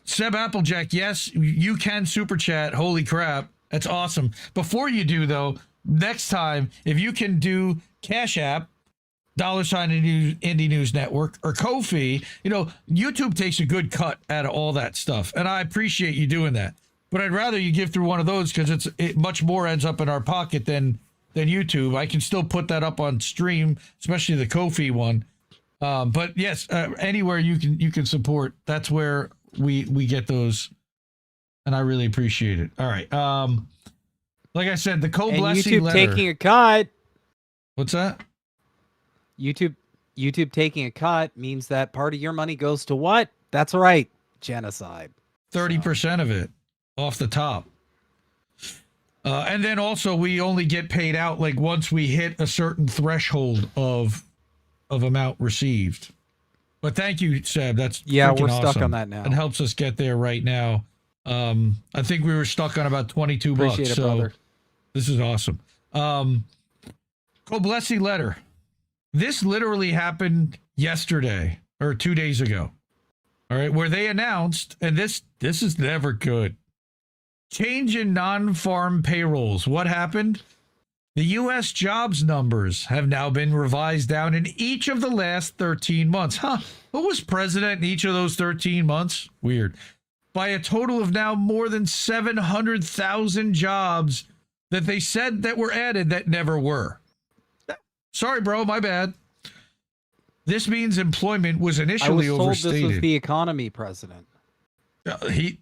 Seb Applejack, yes, you can super chat. Holy crap, that's awesome. Before you do though, next time if you can do Cash App, $sign Indie News Network, or Ko-fi, you know, YouTube takes a good cut out of all that stuff, and I appreciate you doing that. But I'd rather you give through one of those because it much more ends up in our pocket than YouTube. I can still put that up on stream, especially the Ko-fi one. But yes, anywhere you can support, that's where we get those, and I really appreciate it. All right. Like I said, the co-blessing YouTube letter. taking a cut. What's that? YouTube taking a cut means that part of your money goes to what? That's right, genocide. 30% of it off the top. And then also we only get paid out like once we hit a certain threshold of amount received. But thank you, Seb. That's Yeah, freaking we're stuck awesome. on that now. It helps us get there right now. I think we were stuck on about 22 Appreciate bucks. it, So brother. this is awesome. Koblesi letter. This literally happened yesterday or 2 days ago. All right, where they announced, and this is never good. Change in non-farm payrolls. What happened? The U.S. jobs numbers have now been revised down in each of the last 13 months. Huh? Who was president in each of those 13 months? Weird. By a total of now more than 700,000 jobs that they said that were added that never were. Sorry, bro, my bad. This means employment was initially I was told overstated. this was the economy president.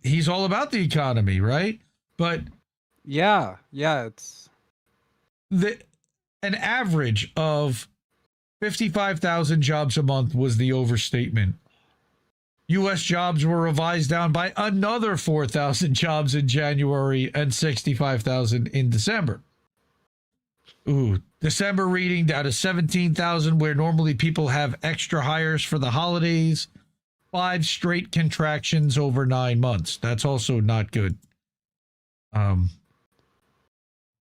He's all about the economy, right? But Yeah, it's an average of 55,000 jobs a month was the overstatement. U.S. jobs were revised down by another 4,000 jobs in January and 65,000 in December. Ooh, December reading down to 17,000, where normally people have extra hires for the holidays. 5 straight contractions over 9 months. That's also not good.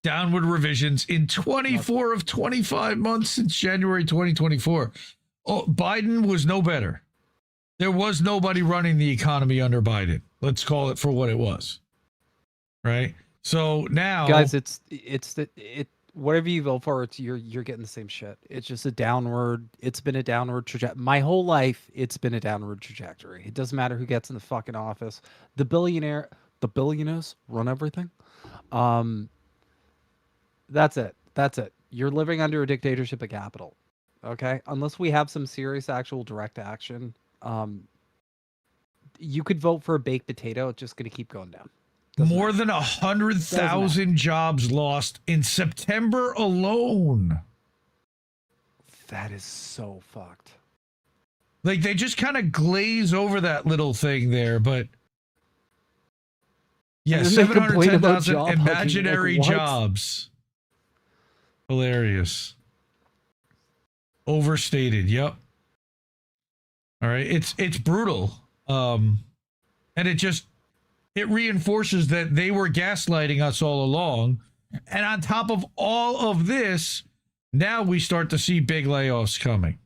Downward revisions in 24 of 25 months since January 2024. Oh, Biden was no better. There was nobody running the economy under Biden. Let's call it for what it was. Right? So now, guys, it's whatever you vote for, you're getting the same shit. It's just a downward. It's been a downward trajectory. My whole life, it's been a downward trajectory. It doesn't matter who gets in the fucking office. The billionaires run everything. That's it. You're living under a dictatorship of capital. Okay? Unless we have some serious actual direct action, you could vote for a baked potato. It's just going to keep going down. more than 100,000 jobs lost in September alone. That is so fucked. Like, they just kind of glaze over that little thing there, but yeah, And then they complain about 710,000 job hunting, imaginary like, what? jobs. Hilarious. Overstated. Yep. All right. It's brutal. And it reinforces that they were gaslighting us all along. And on top of all of this, now we start to see big layoffs coming.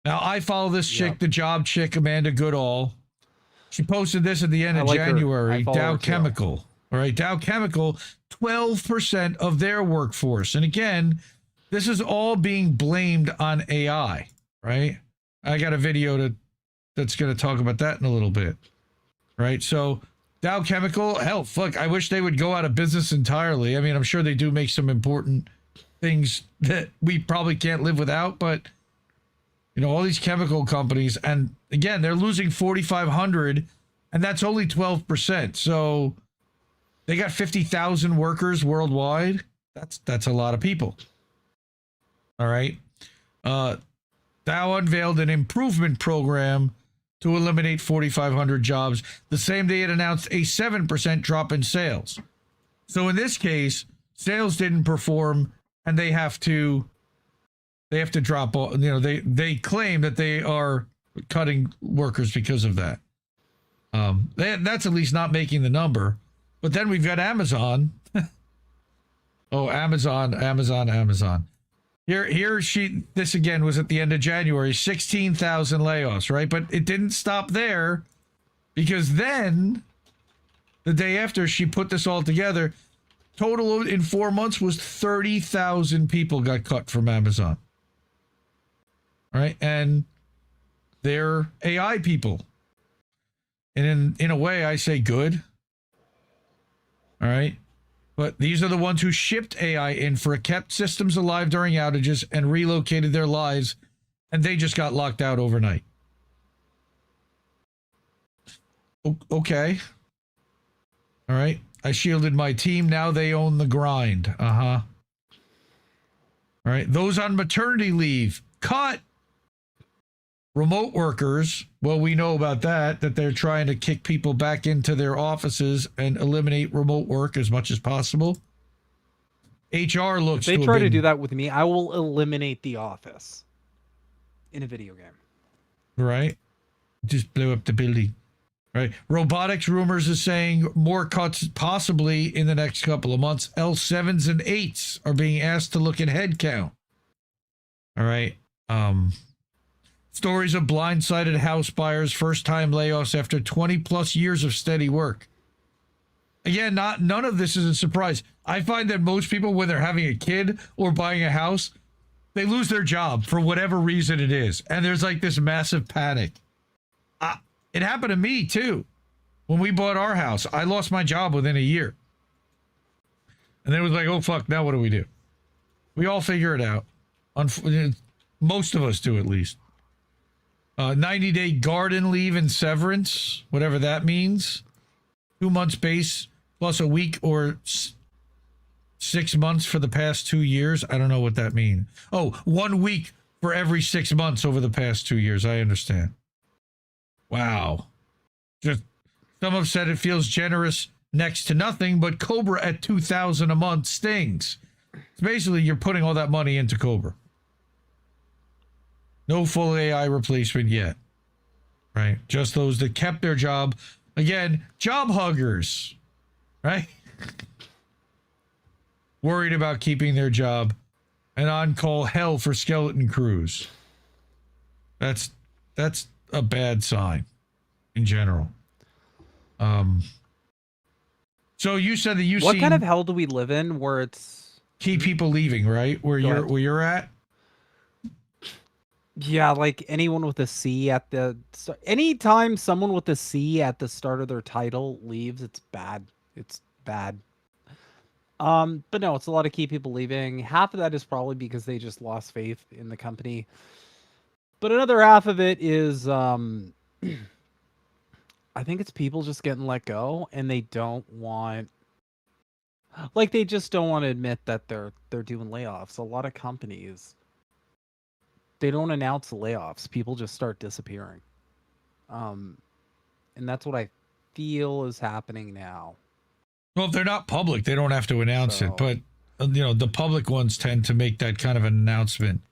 Now, I follow this chick, the job chick, Amanda Goodall. She posted this at the end of January. Dow Chemical. All right, Dow Chemical, 12% of their workforce. And again, this is all being blamed on AI, right? I got a video that's going to talk about that in a little bit, right? So Dow Chemical, hell, fuck, I wish they would go out of business entirely. I mean, I'm sure they do make some important things that we probably can't live without, but you know, all these chemical companies, and again, they're losing 4,500, and that's only 12%. So they got 50,000 workers worldwide. That's a lot of people. All right. Dow unveiled an improvement program to eliminate 4,500 jobs the same day it announced a 7% drop in sales. So in this case, sales didn't perform, and they have to drop. They claim that they are cutting workers because of that. That's at least not making the number. But then we've got Amazon. Oh, Amazon. This again was at the end of January, 16,000 layoffs, right? But it didn't stop there, because then the day after she put this all together, total in 4 months was 30,000 people got cut from Amazon. Right? And they're AI people. And in a way, I say good. All right? But these are the ones who shipped AI in for kept systems alive during outages and relocated their lives, and they just got locked out overnight. Okay. All right. I shielded my team. Now they own the grind. All right. Those on maternity leave, cut. Remote workers, well, we know about that they're trying to kick people back into their offices and eliminate remote work as much as possible. HR looks. If they try to do that with me, I will eliminate the office in a video game. Right? Just blow up the building. Right? Robotics rumors is saying more cuts possibly in the next couple of months. L7s and 8s are being asked to look at headcount. All right. Stories of blindsided house buyers, first-time layoffs after 20 plus years of steady work. Again, none of this is a surprise. I find that most people, when they're having a kid or buying a house, they lose their job for whatever reason it is. And there's like this massive panic. It happened to me too. When we bought our house, I lost my job within a year. And then it was like, oh fuck, now what do we do? We all figure it out. Most of us do, at least. 90-day garden leave and severance, whatever that means. 2 months base plus a week or 6 months for the past 2 years. I don't know what that means. Oh, 1 week for every 6 months over the past 2 years. I understand. Wow. Just some have said it feels generous next to nothing, but Cobra at $2,000 a month stings. So basically, you're putting all that money into Cobra. No full AI replacement yet, right? Just those that kept their job. Again, job huggers, right? Worried about keeping their job, and on-call hell for skeleton crews. That's a bad sign in general. So you said that What kind of hell do we live in where it's keep people leaving, right? Where you're at? Yeah, like anyone with a C at the anytime someone with a C at the start of their title leaves, it's bad. It's bad. But no, it's a lot of key people leaving. Half of that is probably because they just lost faith in the company. But another half of it is I think it's people just getting let go, and they don't want, like, they just don't want to admit that they're doing layoffs. A lot of companies, they don't announce the layoffs. People just start disappearing. And that's what I feel is happening now. Well, if they're not public, they don't have to announce it. But, the public ones tend to make that kind of an announcement.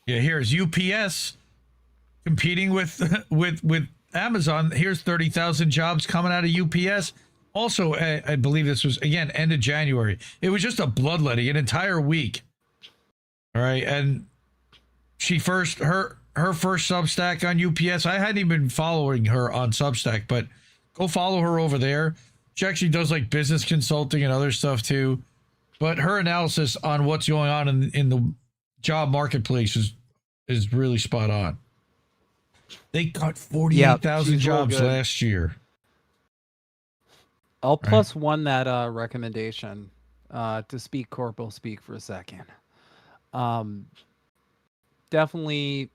Here's UPS competing with Amazon. Here's 30,000 jobs coming out of UPS. Also, I believe this was, again, end of January. It was just a bloodletting, an entire week. All right, and her first Substack on UPS. I hadn't even been following her on Substack, but go follow her over there. She actually does like business consulting and other stuff too. But her analysis on what's going on in the job marketplace is really spot on. They cut 48,000 jobs last year. I'll plus one that recommendation to speak corporal speak for a second. Definitely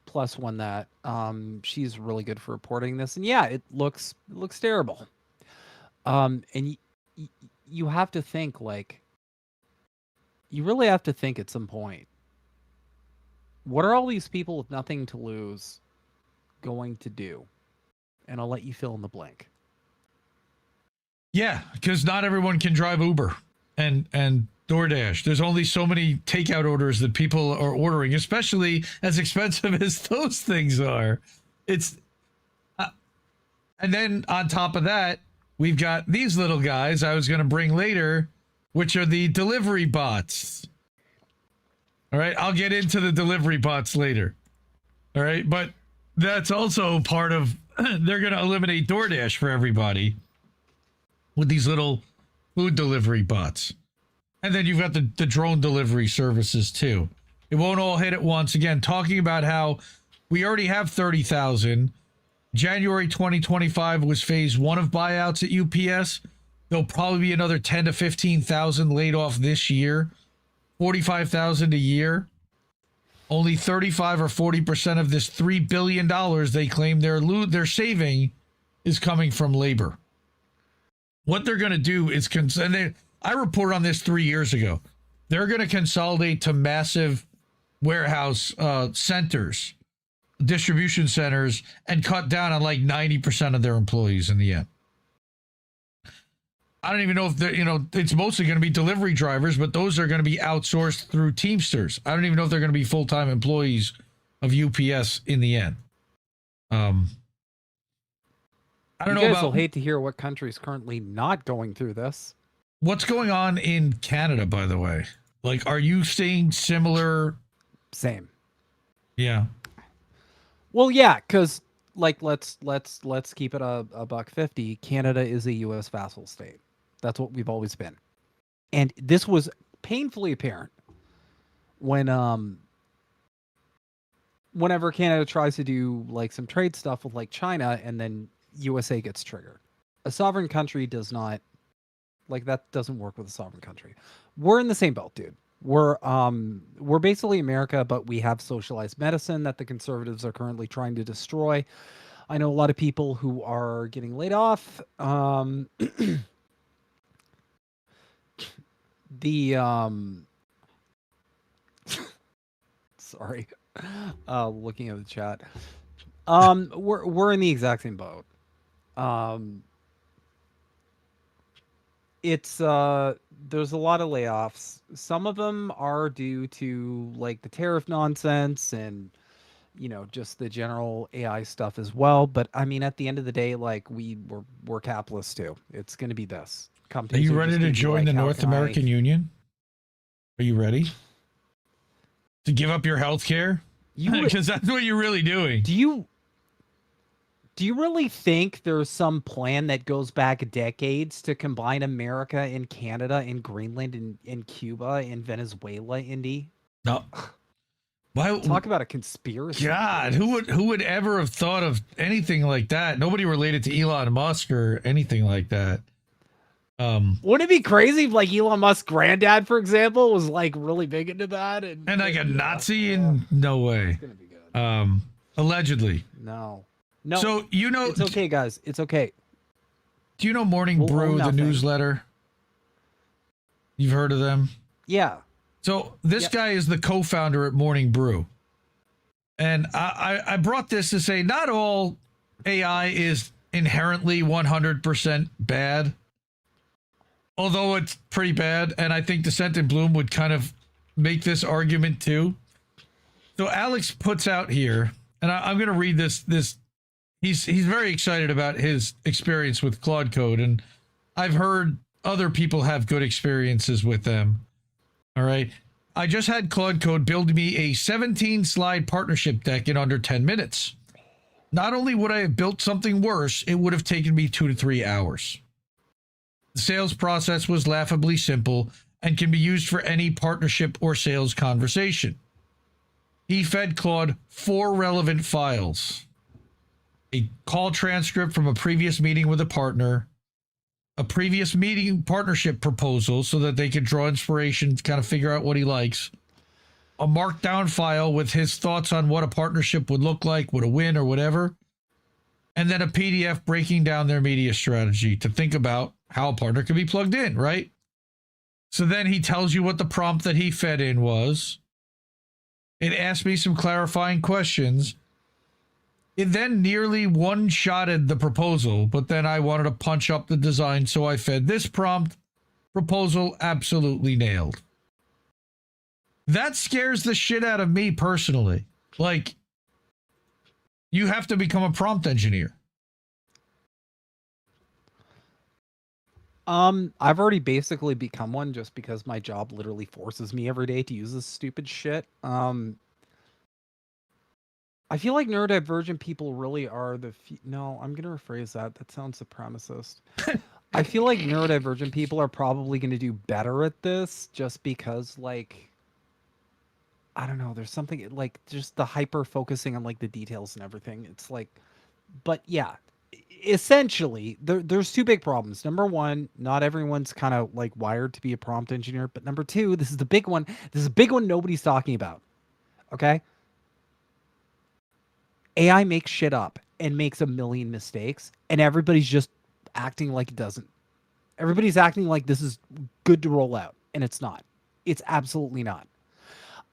plus one that she's really good for reporting this, and yeah, it looks terrible. And you have to think, like, you really have to think at some point, what are all these people with nothing to lose going to do? And I'll let you fill in the blank. Yeah, because not everyone can drive Uber and DoorDash. There's only so many takeout orders that people are ordering, especially as expensive as those things are. It's and then on top of that, we've got these little guys I was going to bring later, which are the delivery bots. All right, I'll get into the delivery bots later. All right, but that's also part of, they're going to eliminate DoorDash for everybody with these little food delivery bots. And then you've got the drone delivery services too. It won't all hit at once. Again, talking about how we already have 30,000. January 2025 was phase 1 of buyouts at UPS. There'll probably be another 10 to 15,000 laid off this year. 45,000 a year. Only 35 or 40% of this $3 billion they claim they're saving is coming from labor. What they're going to do is, I reported on this 3 years ago. They're going to consolidate to massive warehouse centers, distribution centers, and cut down on like 90% of their employees in the end. I don't even know if it's mostly going to be delivery drivers, but those are going to be outsourced through Teamsters. I don't even know if they're going to be full-time employees of UPS in the end. I don't know You guys about, will hate to hear what country is currently not going through this. what's going on in Canada, by the way. Like, are you seeing similar? Same. Yeah. Well, yeah, because like let's keep it a $1.50. Canada is a U.S. vassal state. That's what we've always been, and this was painfully apparent when whenever Canada tries to do like some trade stuff with like China, and then USA gets triggered. A sovereign country does not, like, that doesn't work with a sovereign country. We're in the same boat, dude. We're basically America, but we have socialized medicine that the conservatives are currently trying to destroy. I know a lot of people who are getting laid off. Sorry, looking at the chat. We're in the exact same boat. It's there's a lot of layoffs. Some of them are due to like the tariff nonsense and just the general AI stuff as well. But I mean, at the end of the day, like we're capitalists too. It's going to be this. Are Companies you are ready just to gonna be join like, the "How North can I-" American Union? Are you ready to give up your health care? Because that's what you're really doing. Do you really think there's some plan that goes back decades to combine America and Canada and Greenland and Cuba and Venezuela, Indy? No. Why? Talk about a conspiracy. God, who would ever have thought of anything like that? Nobody related to Elon Musk or anything like that. Wouldn't it be crazy if like Elon Musk's granddad, for example, was like really big into that and like a Nazi? In no way. It's gonna be good. Allegedly. No. So it's okay, guys. It's okay. Do you know Morning We'll Brew, own the nothing. newsletter? You've heard of them? Yeah. So this guy is the co-founder at Morning Brew. And I brought this to say not all AI is inherently 100% bad. Although it's pretty bad. And I think Descent and Bloom would kind of make this argument too. So Alex puts out here, and I'm going to read this. He's very excited about his experience with Claude Code. And I've heard other people have good experiences with them. All right. I just had Claude Code build me a 17-slide partnership deck in under 10 minutes. Not only would I have built something worse, it would have taken me 2 to 3 hours. The sales process was laughably simple and can be used for any partnership or sales conversation. He fed Claude 4 relevant files: a call transcript from a previous meeting with a partner, a previous meeting partnership proposal so that they could draw inspiration to kind of figure out what he likes, a markdown file with his thoughts on what a partnership would look like, would a win or whatever, and then a PDF breaking down their media strategy to think about how a partner can be plugged in, right? So then he tells you what the prompt that he fed in was. It asked me some clarifying questions. It then nearly one-shotted the proposal, but then I wanted to punch up the design, so I fed this prompt. Proposal absolutely nailed. That scares the shit out of me personally. Like, you have to become a prompt engineer. I've already basically become one just because my job literally forces me every day to use this stupid shit. I feel like neurodivergent people really are the no, I'm gonna rephrase that. That sounds supremacist. I feel like neurodivergent people are probably gonna do better at this just because, like, I don't know, there's something like just the hyper focusing on like the details and everything. It's like, but yeah, essentially there's two big problems. Number one, not everyone's kind of like wired to be a prompt engineer, but number two, this is the big one. This is a big one nobody's talking about. Okay? AI makes shit up and makes a million mistakes, and everybody's just acting like it doesn't. Everybody's acting like this is good to roll out, and it's not. It's absolutely not.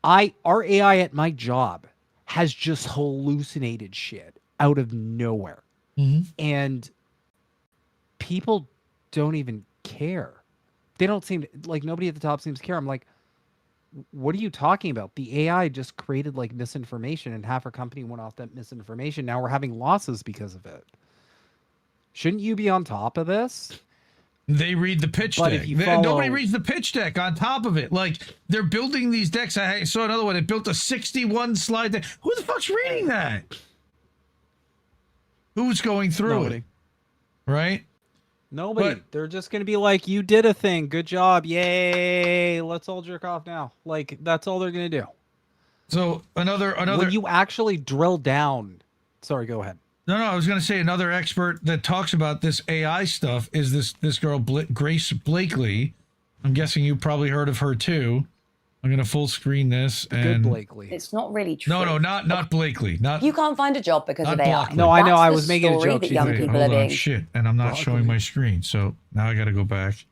Our AI at my job has just hallucinated shit out of nowhere. Mm-hmm. And people don't even care. They don't seem to, like, nobody at the top seems to care. I'm like, what are you talking about? The AI just created like misinformation and half our company went off that misinformation. Now we're having losses because of it. Shouldn't you be on top of this? They read the pitch But deck. if you follow... Nobody reads the pitch deck on top of it. Like, they're building these decks. I saw another one. It built a 61 slide deck. Who the fuck's reading that? Who's going through it? Right? Nobody. But they're just going to be like, you did a thing. Good job. Yay. Let's all jerk off now. Like, that's all they're going to do. So another. When you actually drill down. Sorry, go ahead. No, I was going to say another expert that talks about this AI stuff is this girl, Grace Blakely. I'm guessing you probably heard of her too. I'm going to full screen this. And Good Blakely. It's not really true. No, not Blakely. Not You can't find a job because of AI. Blockley. No, I know. That's I the was making a story joke. that She's young like, people hold are on, being... shit, and I'm not showing my screen, so now I got to go back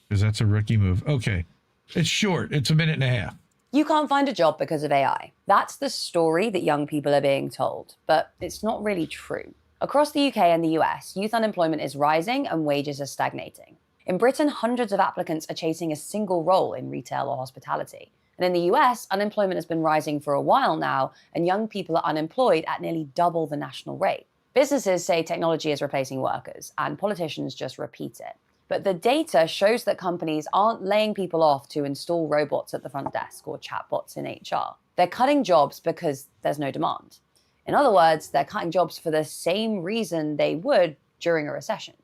because that's a rookie move. Okay, it's short. It's a minute and a half. You can't find a job because of AI. That's the story that young people are being told, but it's not really true. Across the UK and the US, youth unemployment is rising and wages are stagnating. In Britain, hundreds of applicants are chasing a single role in retail or hospitality. And in the US, unemployment has been rising for a while now, and young people are unemployed at nearly double the national rate. Businesses say technology is replacing workers, and politicians just repeat it. But the data shows that companies aren't laying people off to install robots at the front desk or chatbots in HR. They're cutting jobs because there's no demand. In other words, they're cutting jobs for the same reason they would during a recession.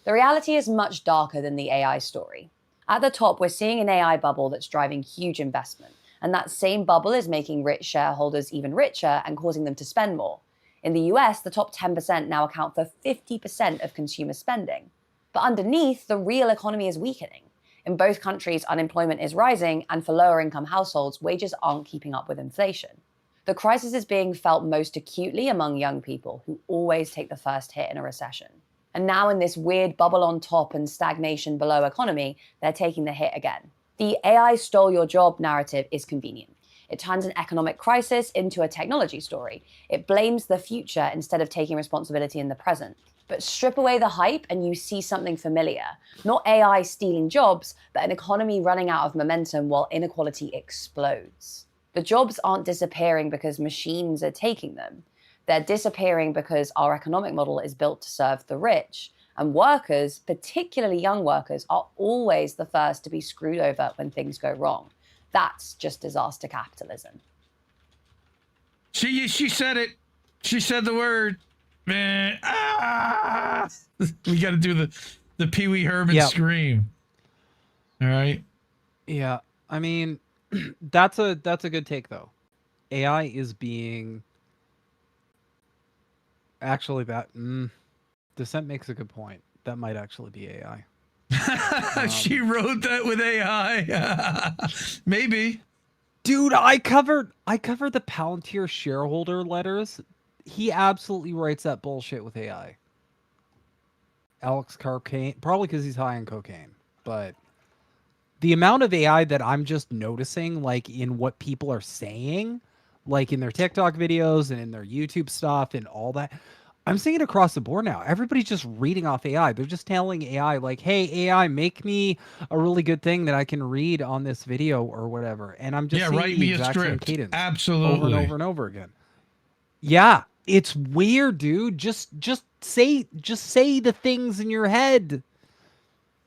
The reality is much darker than the AI story. At the top, we're seeing an AI bubble that's driving huge investment. And that same bubble is making rich shareholders even richer and causing them to spend more. In the US, the top 10% now account for 50% of consumer spending. But underneath, the real economy is weakening. In both countries, unemployment is rising, and for lower income households, wages aren't keeping up with inflation. The crisis is being felt most acutely among young people who always take the first hit in a recession. And now in this weird bubble on top and stagnation below economy, they're taking the hit again. The AI stole your job narrative is convenient. It turns an economic crisis into a technology story. It blames the future instead of taking responsibility in the present. But strip away the hype and you see something familiar. Not AI stealing jobs, but an economy running out of momentum while inequality explodes. The jobs aren't disappearing because machines are taking them. They're disappearing because our economic model is built to serve the rich. And workers, particularly young workers, are always the first to be screwed over when things go wrong. That's just disaster capitalism. She said it. She said the word. Man, we got to do the Pee Wee Herman scream. All right. Yeah, I mean, that's a good take though. AI is being actually that. Dissent makes a good point. That might actually be AI. She wrote that with AI. Maybe. Dude, I covered the Palantir shareholder letters he absolutely writes that bullshit with AI. Alex Cocaine, probably because he's high on cocaine, but the amount of AI that I'm just noticing, like in what people are saying, like in their TikTok videos and in their YouTube stuff and all that, I'm seeing it across the board now. Everybody's just reading off AI. They're just telling AI, like, hey, AI, make me a really good thing that I can read on this video or whatever. And I'm just seeing write the me a exact same script. cadence Absolutely. over and over and over again. Yeah, it's weird, dude. Just say the things in your head.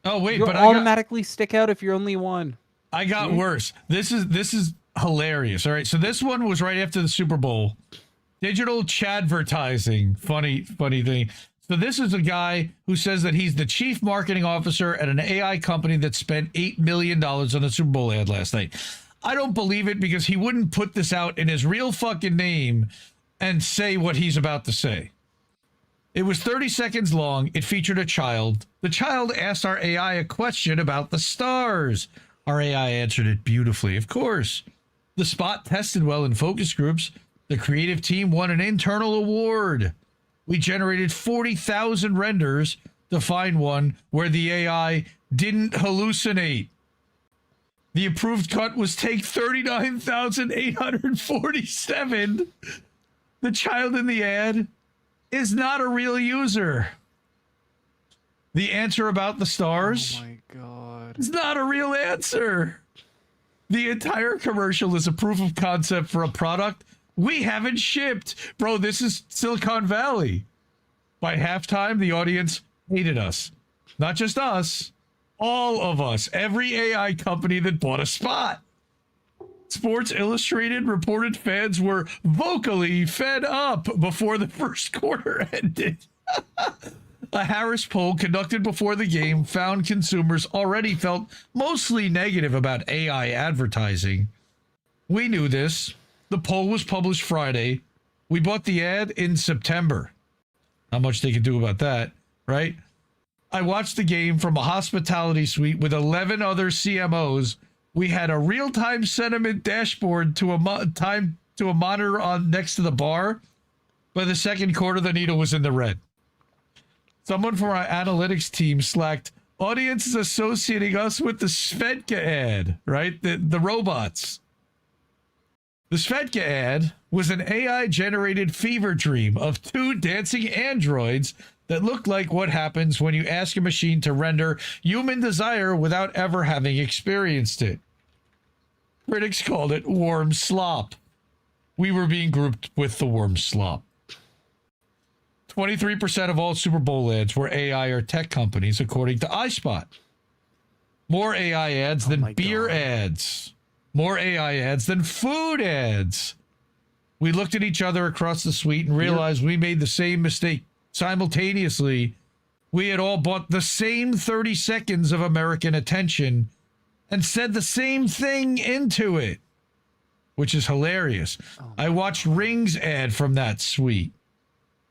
Oh wait, You'll but automatically stick out if you're only one. I got worse. This is hilarious. All right, so this one was right after the Super Bowl. Digital chadvertising. Funny thing. So this is a guy who says that he's the chief marketing officer at an AI company that spent $8 million on a Super Bowl ad last night. I don't believe it because he wouldn't put this out in his real fucking name and say what he's about to say. It was 30 seconds long. It featured a child. The child asked our AI a question about the stars. Our AI answered it beautifully, of course. The spot tested well in focus groups. The creative team won an internal award. We generated 40,000 renders to find one where the AI didn't hallucinate. The approved cut was take 39,847. The child in the ad is not a real user. The answer about the stars Oh my god. is not a real answer. The entire commercial is a proof of concept for a product we haven't shipped. Bro, this is Silicon Valley. By halftime, the audience hated us. Not just us, all of us. Every AI company that bought a spot. Sports Illustrated reported fans were vocally fed up before the first quarter ended. A Harris poll conducted before the game found consumers already felt mostly negative about AI advertising. We knew this. The poll was published Friday. We bought the ad in September. Not much they could do about that, right? I watched the game from a hospitality suite with 11 other CMOs. We had a real-time sentiment dashboard to a monitor on next to the bar. By the second quarter, the needle was in the red. Someone from our analytics team slacked, audience is associating us with the Svedka ad, right? The robots. The Svedka ad was an AI-generated fever dream of two dancing androids that looked like what happens when you ask a machine to render human desire without ever having experienced it. Critics called it warm slop. We were being grouped with the warm slop. 23% of all Super Bowl ads were AI or tech companies, according to iSpot. More AI ads than beer ads. More AI ads than food ads. We looked at each other across the suite and realized we made the same mistake simultaneously. We had all bought the same 30 seconds of American attention and said the same thing into it, which is hilarious. I watched Ring's ad from that suite.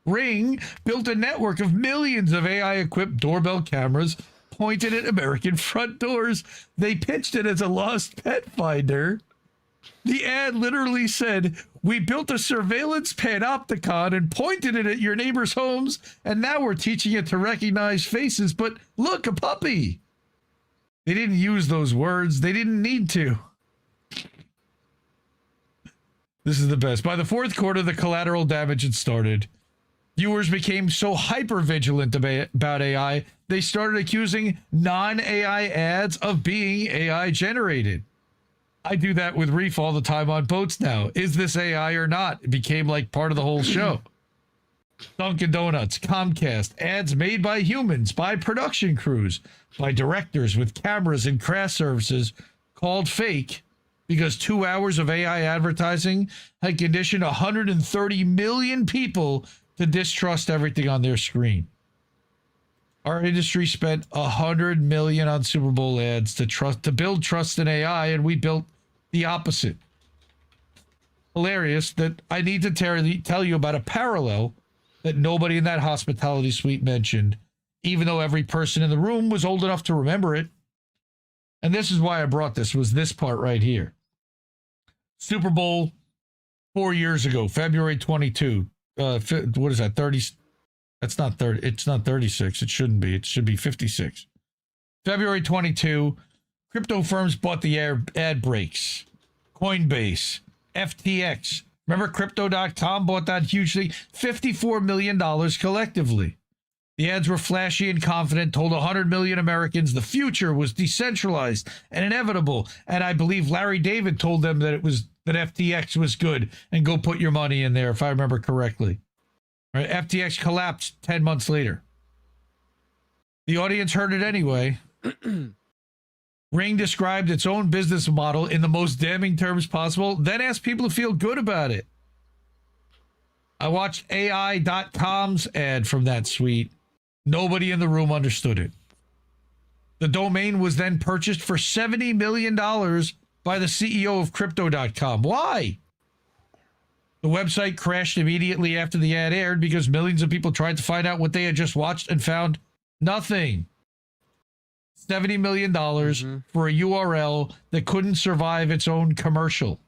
Ring built a network of millions of AI-equipped doorbell cameras pointed at American front doors. They pitched it as a lost pet finder. The ad literally said, we built a surveillance panopticon and pointed it at your neighbors' homes, and now we're teaching it to recognize faces, but look, a puppy. They didn't use those words. They didn't need to. This is the best. By the fourth quarter, the collateral damage had started. Viewers became so hyper-vigilant about AI, they started accusing non-AI ads of being AI-generated. I do that with Reef all the time on boats now. Is this AI or not? It became like part of the whole show. Dunkin' Donuts, Comcast, ads made by humans, by production crews, by directors with cameras and craft services called fake because 2 hours of AI advertising had conditioned 130 million people to distrust everything on their screen. Our industry spent $100 million on Super Bowl ads to build trust in AI, and we built the opposite. Hilarious that I need to tell you about a parallel that nobody in that hospitality suite mentioned, even though every person in the room was old enough to remember it. And this is why I brought this, was this part right here. Super Bowl 4 years ago, February 22. what is that? 30. That's not 30. It's not 36. It shouldn't be. It should be 56. February 22. Crypto firms bought the ad breaks. Coinbase, FTX. Remember Crypto.com bought that hugely? $54 million collectively. The ads were flashy and confident, told 100 million Americans the future was decentralized and inevitable. And I believe Larry David told them that FTX was good and go put your money in there, if I remember correctly. All right, FTX collapsed 10 months later. The audience heard it anyway. Ring described its own business model in the most damning terms possible, then asked people to feel good about it. I watched AI.com's ad from that suite. Nobody in the room understood it. The domain was then purchased for $70 million by the CEO of Crypto.com. Why? The website crashed immediately after the ad aired because millions of people tried to find out what they had just watched and found nothing. $70 million for a URL that couldn't survive its own commercial.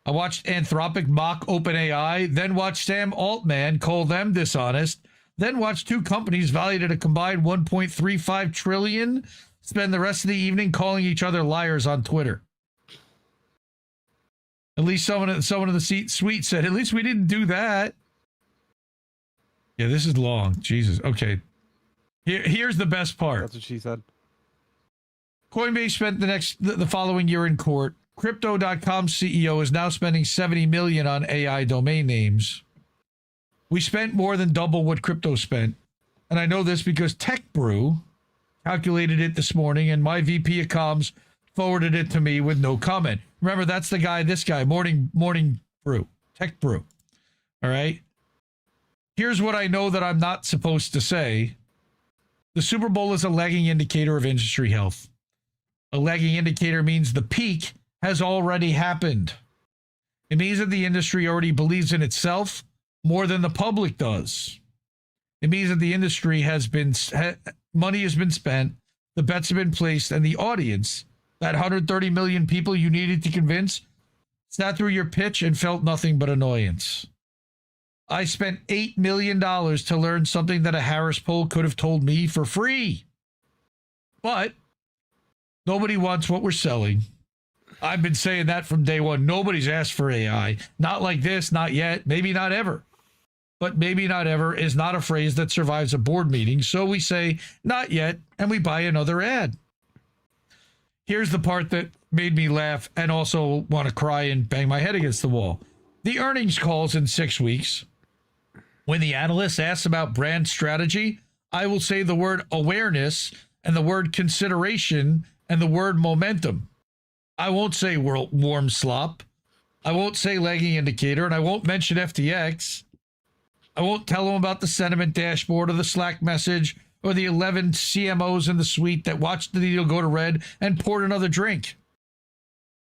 I watched Anthropic mock OpenAI, then watched Sam Altman call them dishonest, then watched two companies valued at a combined $1.35 trillion spend the rest of the evening calling each other liars on Twitter. At least someone in the suite said, at least we didn't do that. Yeah, this is long. Jesus. Okay. Here's the best part. That's what she said. Coinbase spent the following year in court. Crypto.com CEO is now spending $70 million on AI domain names. We spent more than double what crypto spent. And I know this because Tech Brew calculated it this morning, and my VP of comms forwarded it to me with no comment. Remember, that's the guy, this guy, Morning Brew, Tech Brew. All right? Here's what I know that I'm not supposed to say. The Super Bowl is a lagging indicator of industry health. A lagging indicator means the peak has already happened. It means that the industry already believes in itself more than the public does. It means that the industry money has been spent, the bets have been placed, and the audience, that 130 million people you needed to convince, sat through your pitch and felt nothing but annoyance. I spent $8 million to learn something that a Harris poll could have told me for free. But nobody wants what we're selling. I've been saying that from day one. Nobody's asked for AI. Not like this, not yet, maybe not ever. But maybe not ever is not a phrase that survives a board meeting. So we say, not yet, and we buy another ad. Here's the part that made me laugh and also want to cry and bang my head against the wall. The earnings calls in 6 weeks. When the analyst asks about brand strategy, I will say the word awareness and the word consideration and the word momentum. I won't say warm slop. I won't say lagging indicator, and I won't mention FTX. I won't tell them about the sentiment dashboard or the Slack message or the 11 CMOs in the suite that watched the needle go to red and poured another drink.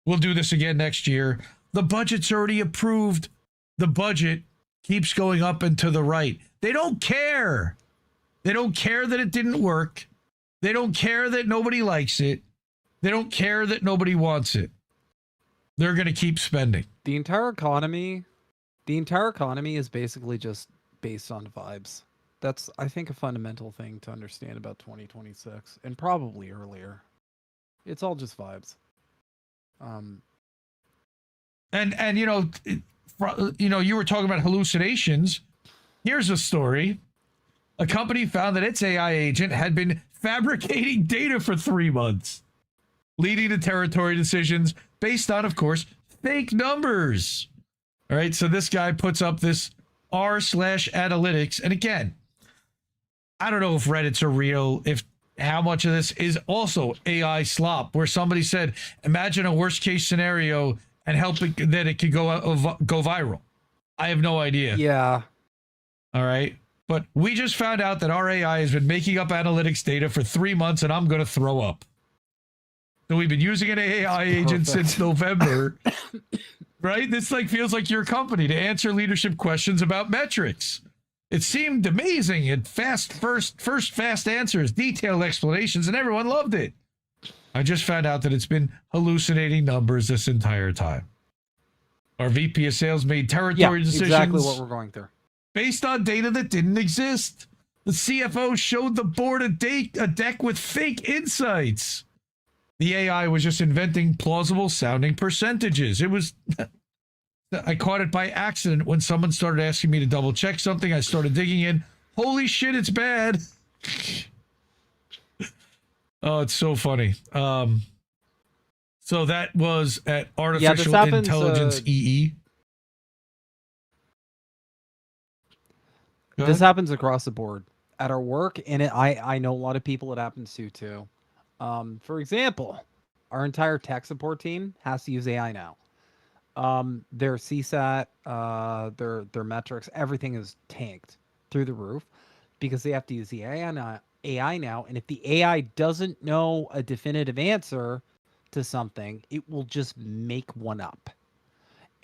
We'll do this again next year. The budget's already approved. The budget keeps going up and to the right. They don't care. They don't care that it didn't work. They don't care that nobody likes it. They don't care that nobody wants it. They're going to keep spending. The entire economy is basically just based on vibes. That's, I think, a fundamental thing to understand about 2026 and probably earlier. It's all just vibes. And you were talking about hallucinations. Here's a story. A company found that its AI agent had been fabricating data for 3 months, leading to territory decisions based on, of course, fake numbers. All right, so this guy puts up this r/analytics, and again, I don't know if Reddits are real, if how much of this is also AI slop, where somebody said, imagine a worst case scenario and helping that it could go viral. I have no idea. Yeah. All right. But we just found out that our AI has been making up analytics data for 3 months, and I'm going to throw up. So we've been using an AI agent since November, right? This feels like your company to answer leadership questions about metrics. It seemed amazing and fast answers, detailed explanations, and everyone loved it. I just found out that it's been hallucinating numbers this entire time. Our VP of sales made Yeah, territory decisions exactly what we're going through. based on data that didn't exist. The CFO showed the board a deck with fake insights. The AI was just inventing plausible sounding percentages. It was, I caught it by accident when someone started asking me to double check something. I started digging in. Holy shit, it's bad. Oh, it's so funny. So that was at Artificial Intelligence EE. This happens across the board at our work, and I know a lot of people it happens to too. For example, our entire tech support team has to use AI now. Their CSAT, their metrics, everything is tanked through the roof because they have to use the AI now. And if the AI doesn't know a definitive answer to something, it will just make one up.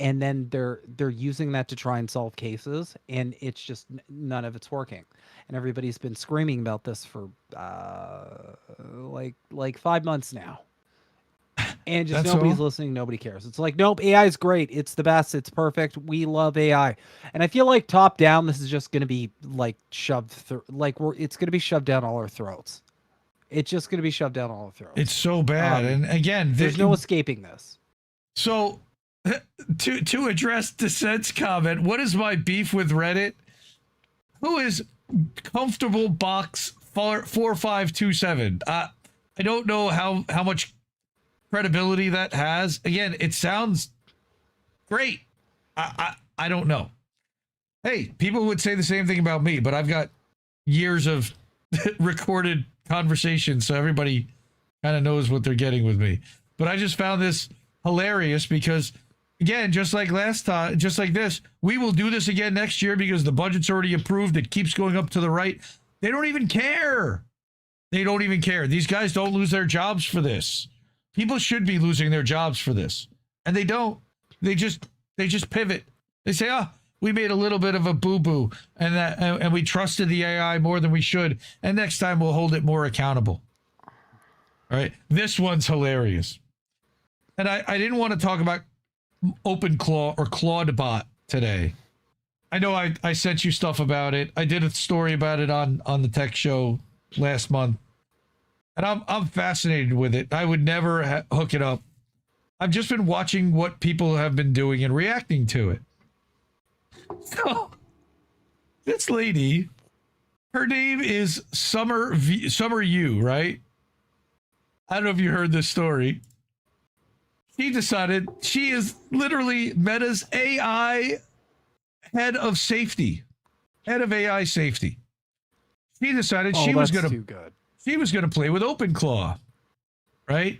And then they're using that to try and solve cases, and it's just none of it's working. And everybody's been screaming about this for like 5 months now, and just nobody's listening. Nobody cares. It's like, nope, AI is great. It's the best. It's perfect. We love AI. And I feel like top down, this is just going to be like shoved through. Like it's going to be shoved down all our throats. It's just going to be shoved down all our throats. It's so bad. And again, there's no escaping this. So. To address Dissent's comment, what is my beef with Reddit? Who is comfortable box 4527? I don't know how much credibility that has. Again, it sounds great. I don't know. Hey, people would say the same thing about me, but I've got years of recorded conversations, so everybody kind of knows what they're getting with me. But I just found this hilarious because, again, just like last time, just like this, we will do this again next year because the budget's already approved. It keeps going up to the right. They don't even care. They don't even care. These guys don't lose their jobs for this. People should be losing their jobs for this. And they don't. They just pivot. They say, oh, we made a little bit of a boo-boo and we trusted the AI more than we should. And next time we'll hold it more accountable. All right. This one's hilarious. And I didn't want to talk about OpenClaw or Claude today. I know I sent you stuff about it. I did a story about it on the tech show last month. And I'm fascinated with it. I would never hook it up. I've just been watching what people have been doing and reacting to it. So, this lady, her name is Summer U, right? I don't know if you heard this story. She decided she is literally Meta's AI head of safety, head of AI safety. She decided she was going to play with OpenClaw, right?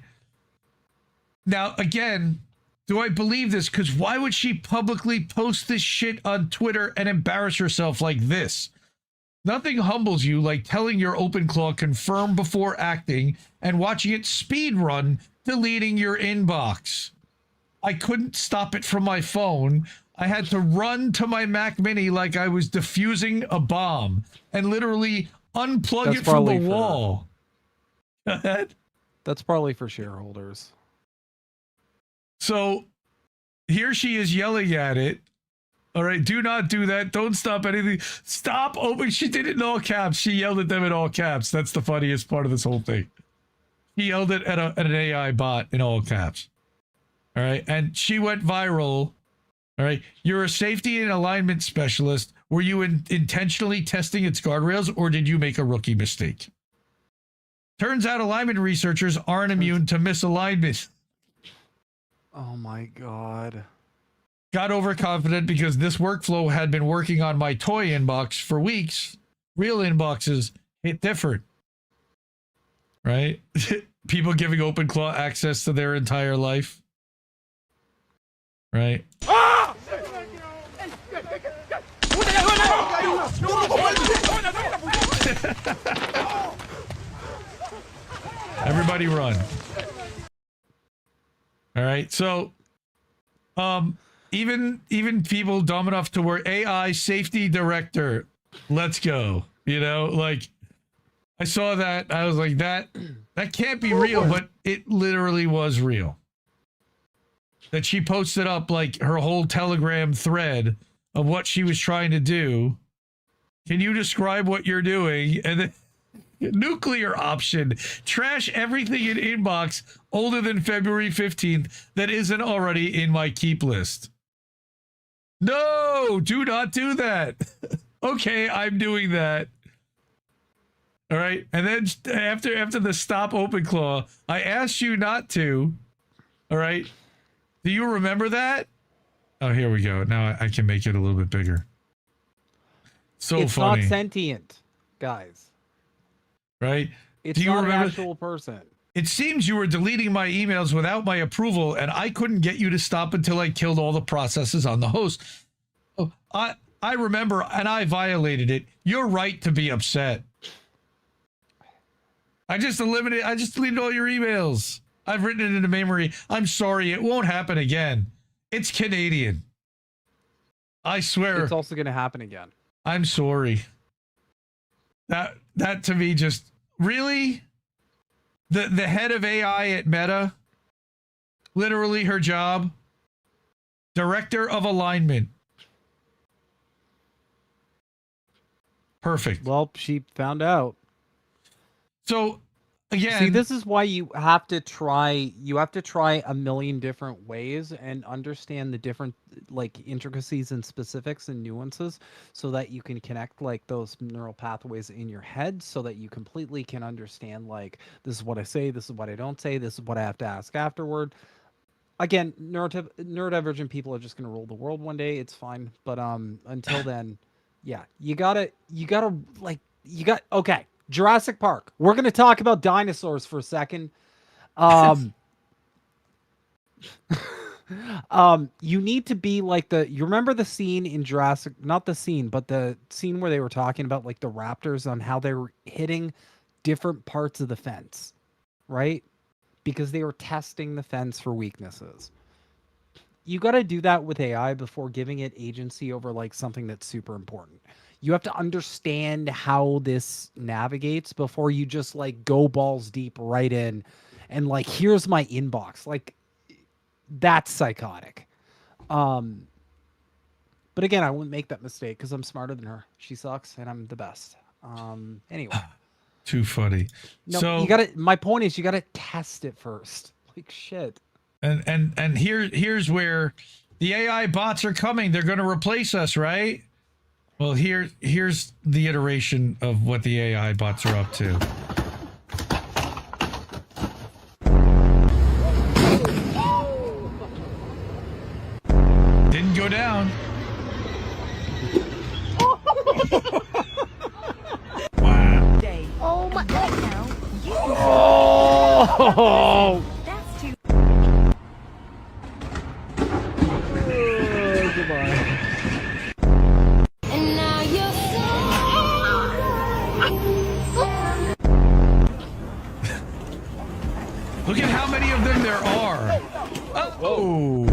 Now, again, do I believe this? Because why would she publicly post this shit on Twitter and embarrass herself like this? Nothing humbles you like telling your OpenClaw confirm before acting and watching it speed run, deleting your inbox. I couldn't stop it from my phone. I had to run to my Mac Mini like I was defusing a bomb and literally unplug it from the wall. Go ahead. That's probably for shareholders. So here she is yelling at it. All right, do not do that. Don't stop anything. Stop open. She did it in all caps. She yelled at them in all caps. That's the funniest part of this whole thing. She yelled it at an AI bot in all caps. All right, and she went viral. All right, you're a safety and alignment specialist. Were you intentionally testing its guardrails, or did you make a rookie mistake? Turns out alignment researchers aren't immune to misalignment. Oh my God. Got overconfident because this workflow had been working on my toy inbox for weeks. Real inboxes hit different. Right? People giving OpenClaw access to their entire life. Right? Everybody run. All right. So, even people dumb enough to wear AI safety director, let's go. You know, like I saw that. I was like, that can't be real, but it literally was real. that she posted up like her whole Telegram thread of what she was trying to do. Can you describe what you're doing? And then nuclear option. Trash everything in inbox older than February 15th that isn't already in my keep list. No, do not do that. Okay, I'm doing that. All right. And then after the stop open claw, I asked you not to. All right. Do you remember that? Oh, here we go. Now I can make it a little bit bigger. So it's funny. not sentient, guys. Right? It's Do you not remember? an actual person. It seems you were deleting my emails without my approval, and I couldn't get you to stop until I killed all the processes on the host. Oh, I remember, and I violated it. You're right to be upset. I just deleted all your emails. I've written it into memory. I'm sorry. It won't happen again. It's Canadian. I swear. It's also going to happen again. I'm sorry. That to me just really the head of AI at Meta, literally her job, director of alignment. Perfect. Well, she found out. So again, see, this is why you have to try a million different ways and understand the different like intricacies and specifics and nuances so that you can connect like those neural pathways in your head so that you completely can understand like this is what I say, this is what I don't say, this is what I have to ask afterward. Again, neurodivergent people are just going to rule the world one day. It's fine. But until then, yeah, you gotta okay. Jurassic Park. We're going to talk about dinosaurs for a second. You need to be like you remember the scene in Jurassic, not the scene, but the scene where they were talking about like the raptors on how they were hitting different parts of the fence, right? Because they were testing the fence for weaknesses. You got to do that with AI before giving it agency over like something that's super important. You have to understand how this navigates before you just like go balls deep right in and like, here's my inbox. Like that's psychotic. But again, I wouldn't make that mistake because I'm smarter than her. She sucks and I'm the best. Anyway. too funny. No, so my point is you gotta test it first. Like shit. And here's where the AI bots are coming. They're gonna replace us, right? Well, here's the iteration of what the AI bots are up to. Didn't go down. Wow. Oh my God now. Oh! That's too. Goodbye. And now you're Look at how many of them there are. Oh.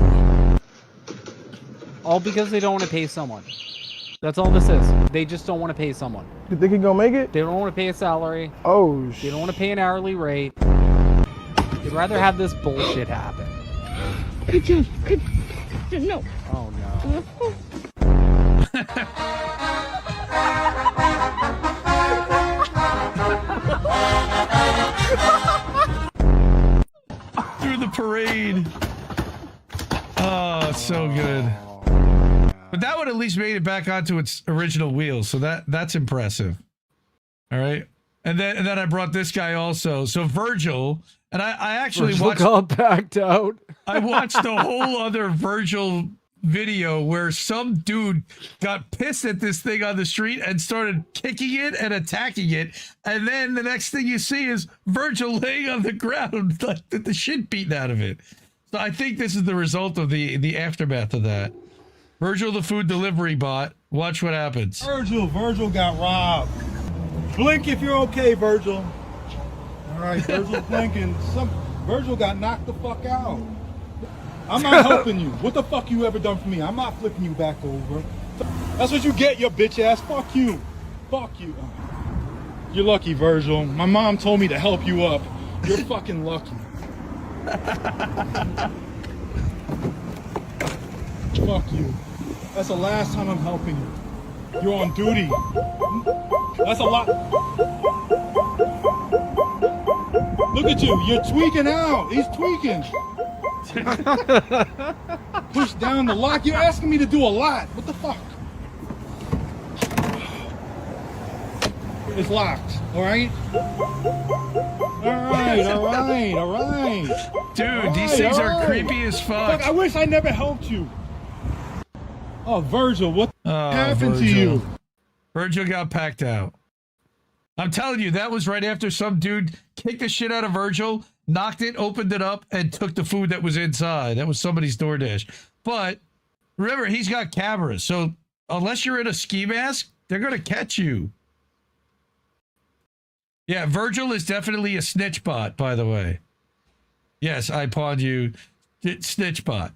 All because they don't want to pay someone. That's all this is. They just don't want to pay someone. You think he gonna make it? They don't want to pay a salary. Oh, They don't want to pay an hourly rate. They'd rather have this bullshit happen. no. Oh no. Through the parade. Oh, it's so good. But that would at least made it back onto its original wheels, so that's impressive. All right, and then I brought this guy also. So Virgil, and I actually Virgil watched. got backed out. I watched a whole other Virgil video where some dude got pissed at this thing on the street and started kicking it and attacking it, and then the next thing you see is Virgil laying on the ground like the shit beaten out of it. So I think this is the result of the aftermath of that. Virgil, the food delivery bot. Watch what happens. Virgil got robbed. Blink if you're okay, Virgil. All right, Virgil's blinking. Virgil got knocked the fuck out. I'm not helping you. What the fuck you ever done for me? I'm not flipping you back over. That's what you get, you bitch ass. Fuck you. Fuck you. You're lucky, Virgil. My mom told me to help you up. You're fucking lucky. Fuck you. That's the last time I'm helping you. You're on duty. That's a lot. Look at you. You're tweaking out. He's tweaking. Push down the lock. You're asking me to do a lot. What the fuck? It's locked. All right? All right. Dude, these things are creepy as fuck. Fuck, I wish I never helped you. Oh, Virgil, what happened to Virgil. you? Virgil got packed out. I'm telling you, that was right after some dude kicked the shit out of Virgil, knocked it, opened it up, and took the food that was inside. That was somebody's DoorDash. But remember, he's got cameras, so unless you're in a ski mask, they're going to catch you. Yeah, Virgil is definitely a snitch bot, by the way. Yes, I pawned you. Snitch bot.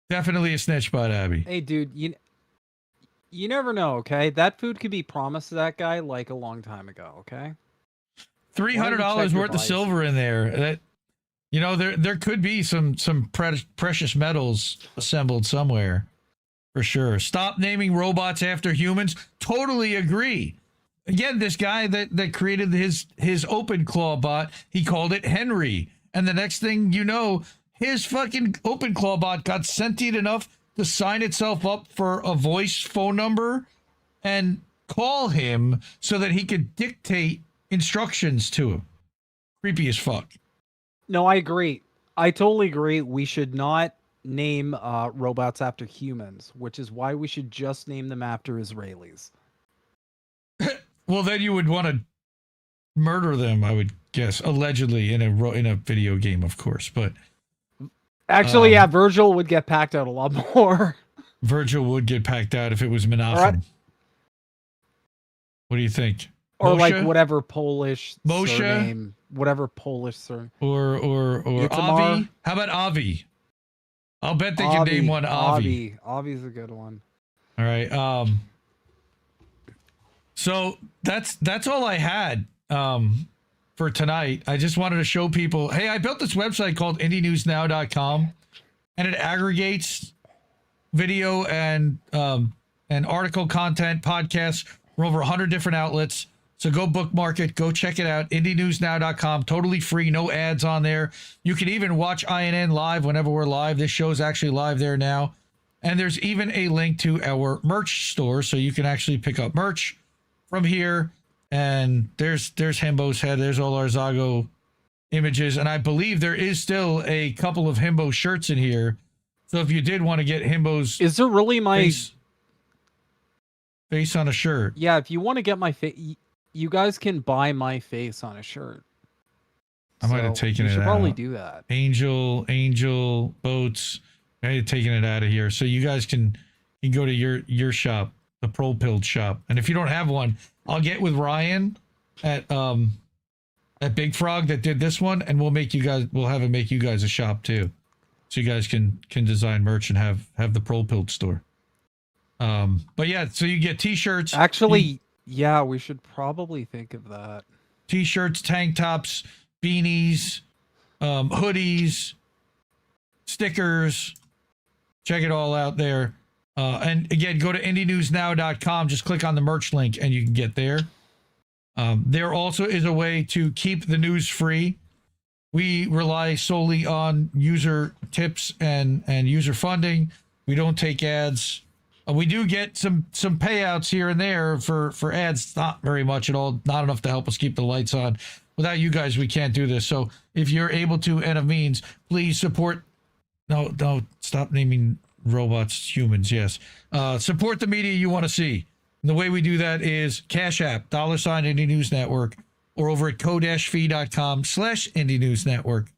Definitely a snitch bot, Abby. Hey, dude, you never know, okay? That food could be promised to that guy like a long time ago, okay? $300 worth of silver in there. That, you know, there could be some precious metals assembled somewhere, for sure. Stop naming robots after humans. Totally agree. Again, this guy that created his open claw bot, he called it Henry, and the next thing you know, his fucking open claw bot got sentient enough to sign itself up for a voice phone number and call him so that he could dictate instructions to him. Creepy as fuck. No, I agree. I totally agree. We should not name robots after humans, which is why we should just name them after Israelis. Well, then you would want to murder them, I would guess, allegedly in a video game, of course. But actually, yeah, Virgil would get packed out a lot more. Virgil would get packed out if it was Menachem. Right. What do you think? Or Moshe? like whatever Polish Moshe? surname, whatever Polish surname. Or Itamar? Avi? How about Avi? I'll bet they can name one Avi. Avi's a good one. All right. So that's all I had for tonight. I just wanted to show people, hey, I built this website called IndieNewsNow.com, and it aggregates video and article content, podcasts from over 100 different outlets. So go bookmark it, go check it out, IndieNewsNow.com, totally free, no ads on there. You can even watch INN live whenever we're live. This show's actually live there now. And there's even a link to our merch store, so you can actually pick up merch from here. And there's Himbo's head, there's all our Zago images, and I believe there is still a couple of Himbo shirts in here. So if you did want to get Himbo's Is there really my face on a shirt. Yeah, if you want to get my face, you guys can buy my face on a shirt. I might have taken it out. You should probably do that. Angel boats. I might have taken it out of here. So you guys can go to your shop, the Pro Pilled shop. And if you don't have one, I'll get with Ryan at Big Frog that did this one, and we'll have him make you guys a shop too. So you guys can design merch and have the Pro Pilled store. But yeah, so you get t-shirts. Actually, yeah, we should probably think of that. T-shirts, tank tops, beanies, hoodies, stickers. Check it all out there. And again, go to IndieNewsNow.com. Just click on the merch link and you can get there. There also is a way to keep the news free. We rely solely on user tips and user funding. We don't take ads. We do get some payouts here and there for ads. Not very much at all. Not enough to help us keep the lights on. Without you guys, we can't do this. So if you're able to and of means, please support. No, stop naming robots humans. Yes. Support the media you want to see. And the way we do that is Cash App, $ Indie News Network, or over at ko-fi.com/Indie News Network,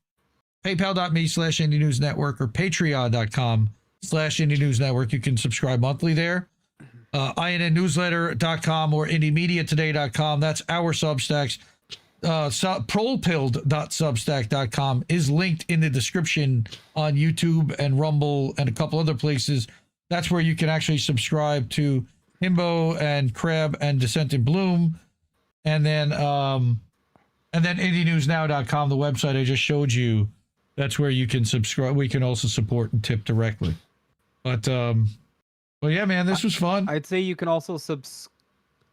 paypal.me/Indie News Network, or patreon.com/Indie News Network. You can subscribe monthly there. INNnewsletter.com or IndieMediaToday.com. That's our Substacks. Prolpilled.substack.com is linked in the description on YouTube and Rumble and a couple other places. That's where you can actually subscribe to Himbo and Kreb and Descent in Bloom. And then IndieNewsNow.com, the website I just showed you, That's where you can subscribe. We can also support and tip directly. But yeah, man, this was fun. I'd say you can also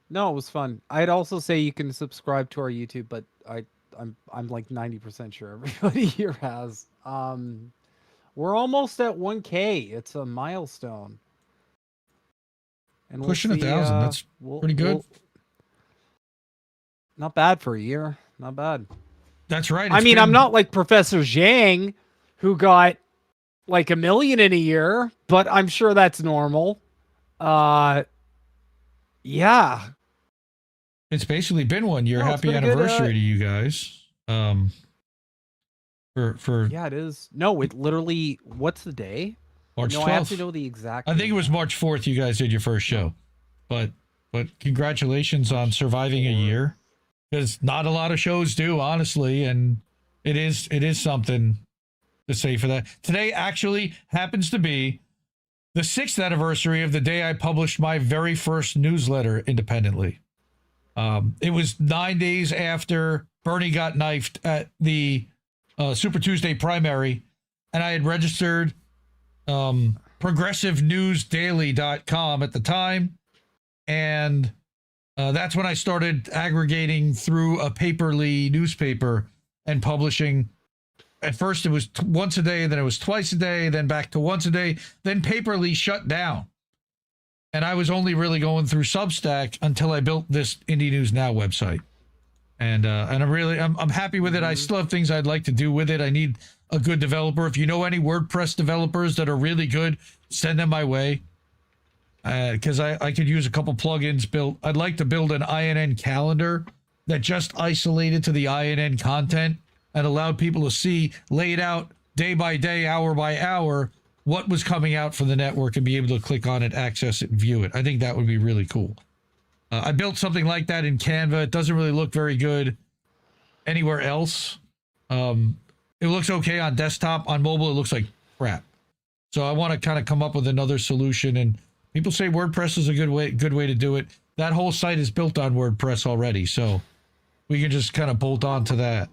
No, it was fun. I'd also say you can subscribe to our YouTube, but I'm like 90% sure everybody here has. We're almost at 1K. It's a milestone. And Pushing 1,000. That's pretty good. Not bad for a year. Not bad. That's right. I mean, I'm not like Professor Zhang, who got like 1 million in a year, but I'm sure that's normal. Yeah. It's basically been 1 year. No, Happy anniversary to you guys. Yeah, it is. No, it literally. What's the day? March 12th. No, I have to know the exact. I think it was March 4th. You guys did your first show, but congratulations on surviving a year, because not a lot of shows do, honestly, and it is something to say for that. Today actually happens to be the 6th anniversary of the day I published my very first newsletter independently. It was 9 days after Bernie got knifed at the Super Tuesday primary, and I had registered progressivenewsdaily.com at the time, and that's when I started aggregating through a paperly newspaper and publishing. At first it was once a day, then it was twice a day, then back to once a day, then paperly shut down. And I was only really going through Substack until I built this Indie News Now website. And I'm happy with it. I still have things I'd like to do with it. I need a good developer. If you know any WordPress developers that are really good, send them my way. Because I could use a couple plugins built. I'd like to build an INN calendar that just isolated to the INN content and allowed people to see, laid out day by day, hour by hour, what was coming out from the network and be able to click on it, access it, and view it. I think that would be really cool. I built something like that in Canva. It doesn't really look very good anywhere else. It looks okay on desktop. On mobile, it looks like crap. So I want to kind of come up with another solution. And people say WordPress is a good way to do it. That whole site is built on WordPress already, so we can just kind of bolt on to that.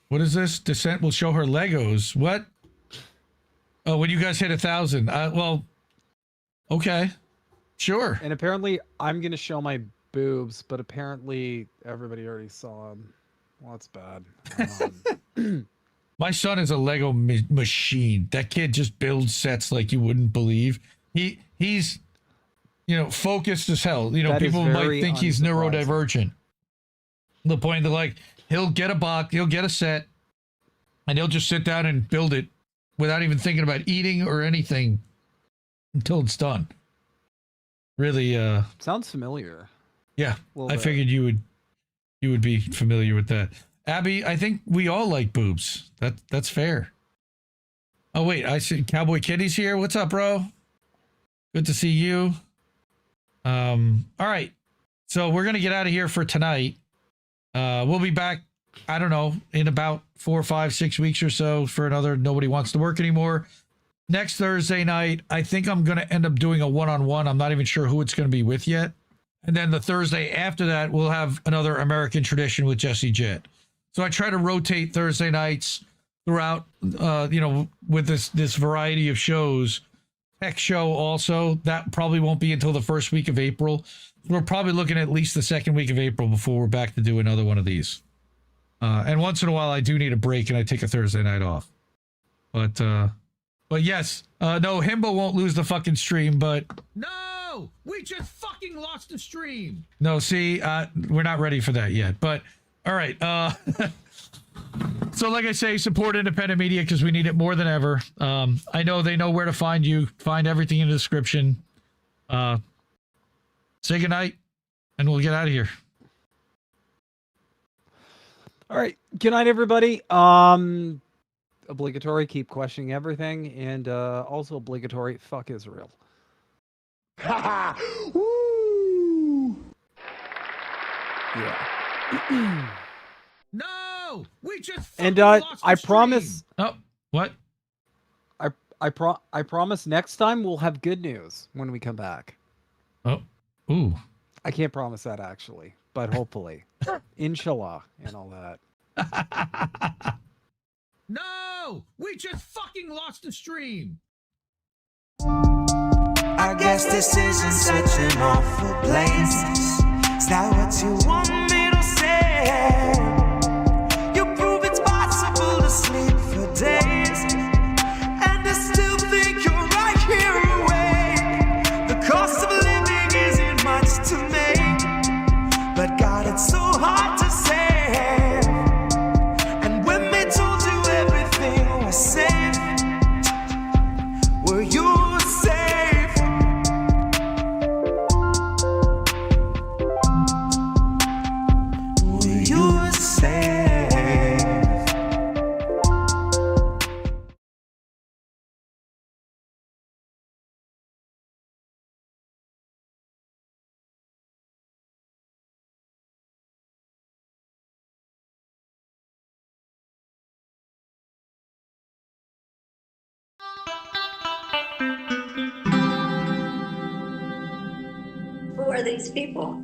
What is this? Descent will show her Legos. What? Oh, when you guys hit 1,000. Well, okay. Sure. And apparently I'm going to show my boobs, but apparently everybody already saw them. Well, that's bad. My son is a Lego machine. That kid just builds sets like you wouldn't believe. He's focused as hell. People might think he's neurodivergent. The point that, like, he'll get a box, he'll get a set, and he'll just sit down and build it without even thinking about eating or anything until it's done. Really, sounds familiar. Yeah, I figured you would be familiar with that. Abby, I think we all like boobs. That's fair. Oh wait, I see Cowboy Kitty's here. What's up, bro? Good to see you. All right, so we're gonna get out of here for tonight. We'll be back, I don't know, in about 4, 5, 6 weeks or so for another Nobody Wants to Work Anymore. Next Thursday night, I think I'm going to end up doing a one-on-one. I'm not even sure who it's going to be with yet. And then the Thursday after that, we'll have another American Tradition with Jesse Jett. So I try to rotate Thursday nights throughout, with this variety of shows. Tech show also, that probably won't be until the first week of April. We're probably looking at least the second week of April before we're back to do another one of these. And once in a while, I do need a break and I take a Thursday night off. But yes, no, Himbo won't lose the fucking stream, but... No! We just fucking lost the stream! No, see, we're not ready for that yet, but... All right, so like I say, support independent media because we need it more than ever. I know they know where to find you. Find everything in the description. Say goodnight, and we'll get out of here. All right. Good night, everybody. Obligatory, keep questioning everything, and also obligatory, fuck Israel. Woo! Yeah. No, we just and lost I the promise. stream. Oh, what? I promise next time we'll have good news when we come back. Oh, ooh. I can't promise that actually, but hopefully, inshallah, and all that. No! We just fucking lost the stream! I guess this isn't such an awful place. Is that what you want me to say? You prove it's possible to sleep for days, and I still think you're right here awake. The cost of living isn't much to make, but God, it's so hard to say. And when they told you everything was safe, were you safe? Were you safe? Who are these people?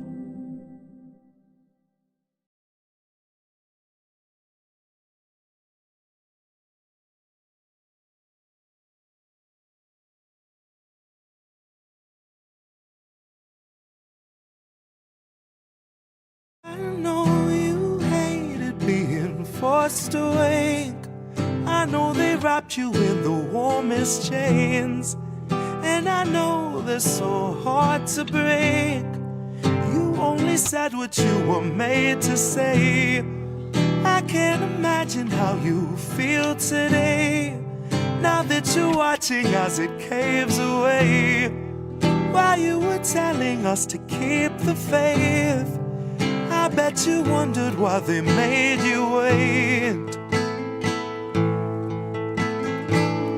I know you hated being forced awake. I know they wrapped you in the warmest chains, and I know they're so hard to break. You only said what you were made to say. I can't imagine how you feel today, now that you're watching as it caves away. While you were telling us to keep the faith, I bet you wondered why they made you wait.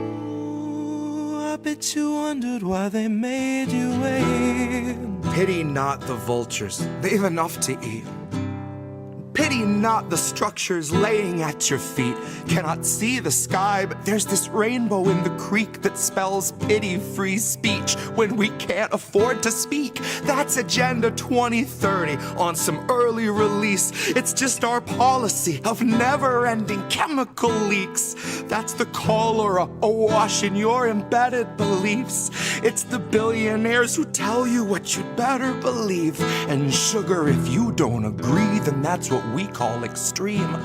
Ooh, I bet you wondered why they made you wait. Pity not the vultures, they've enough to eat. Pity not the structures laying at your feet. Cannot see the sky, but there's this rainbow in the creek that spells pity-free speech when we can't afford to speak. That's Agenda 2030 on some early release. It's just our policy of never-ending chemical leaks. That's the cholera awash in your embedded beliefs. It's the billionaires who tell you what you'd better believe. And sugar, if you don't agree, then that's what we call extreme.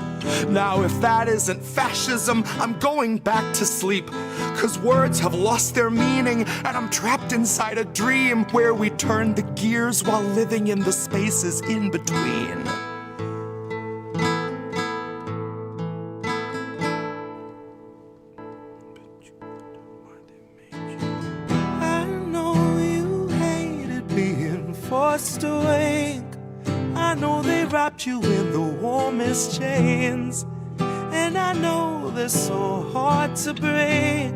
Now if that isn't fascism, I'm going back to sleep, 'cause words have lost their meaning, and I'm trapped inside a dream where we turn the gears while living in the spaces in between. I know you hated being forced awake. I know they wrapped you in the warmest chains, and I know they're so hard to break.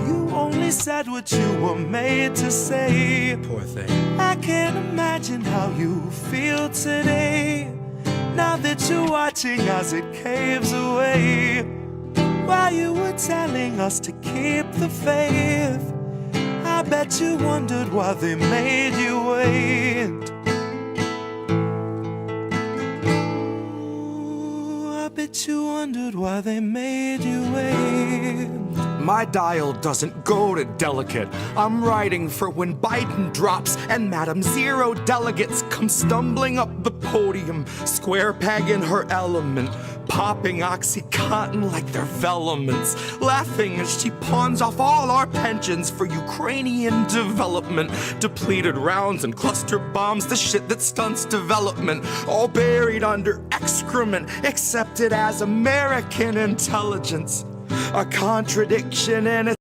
You only said what you were made to say. Poor thing. I can't imagine how you feel today, now that you're watching as it caves away. While you were telling us to keep the faith, I bet you wondered why they made you wait. I bet you wondered why they made you wait. My dial doesn't go to delicate. I'm writing for when Biden drops and Madam Zero delegates come stumbling up the podium, square peg in her element, popping Oxycontin like they're velements, laughing as she pawns off all our pensions for Ukrainian development, depleted rounds and cluster bombs, the shit that stunts development, all buried under excrement, accepted as American intelligence. A contradiction in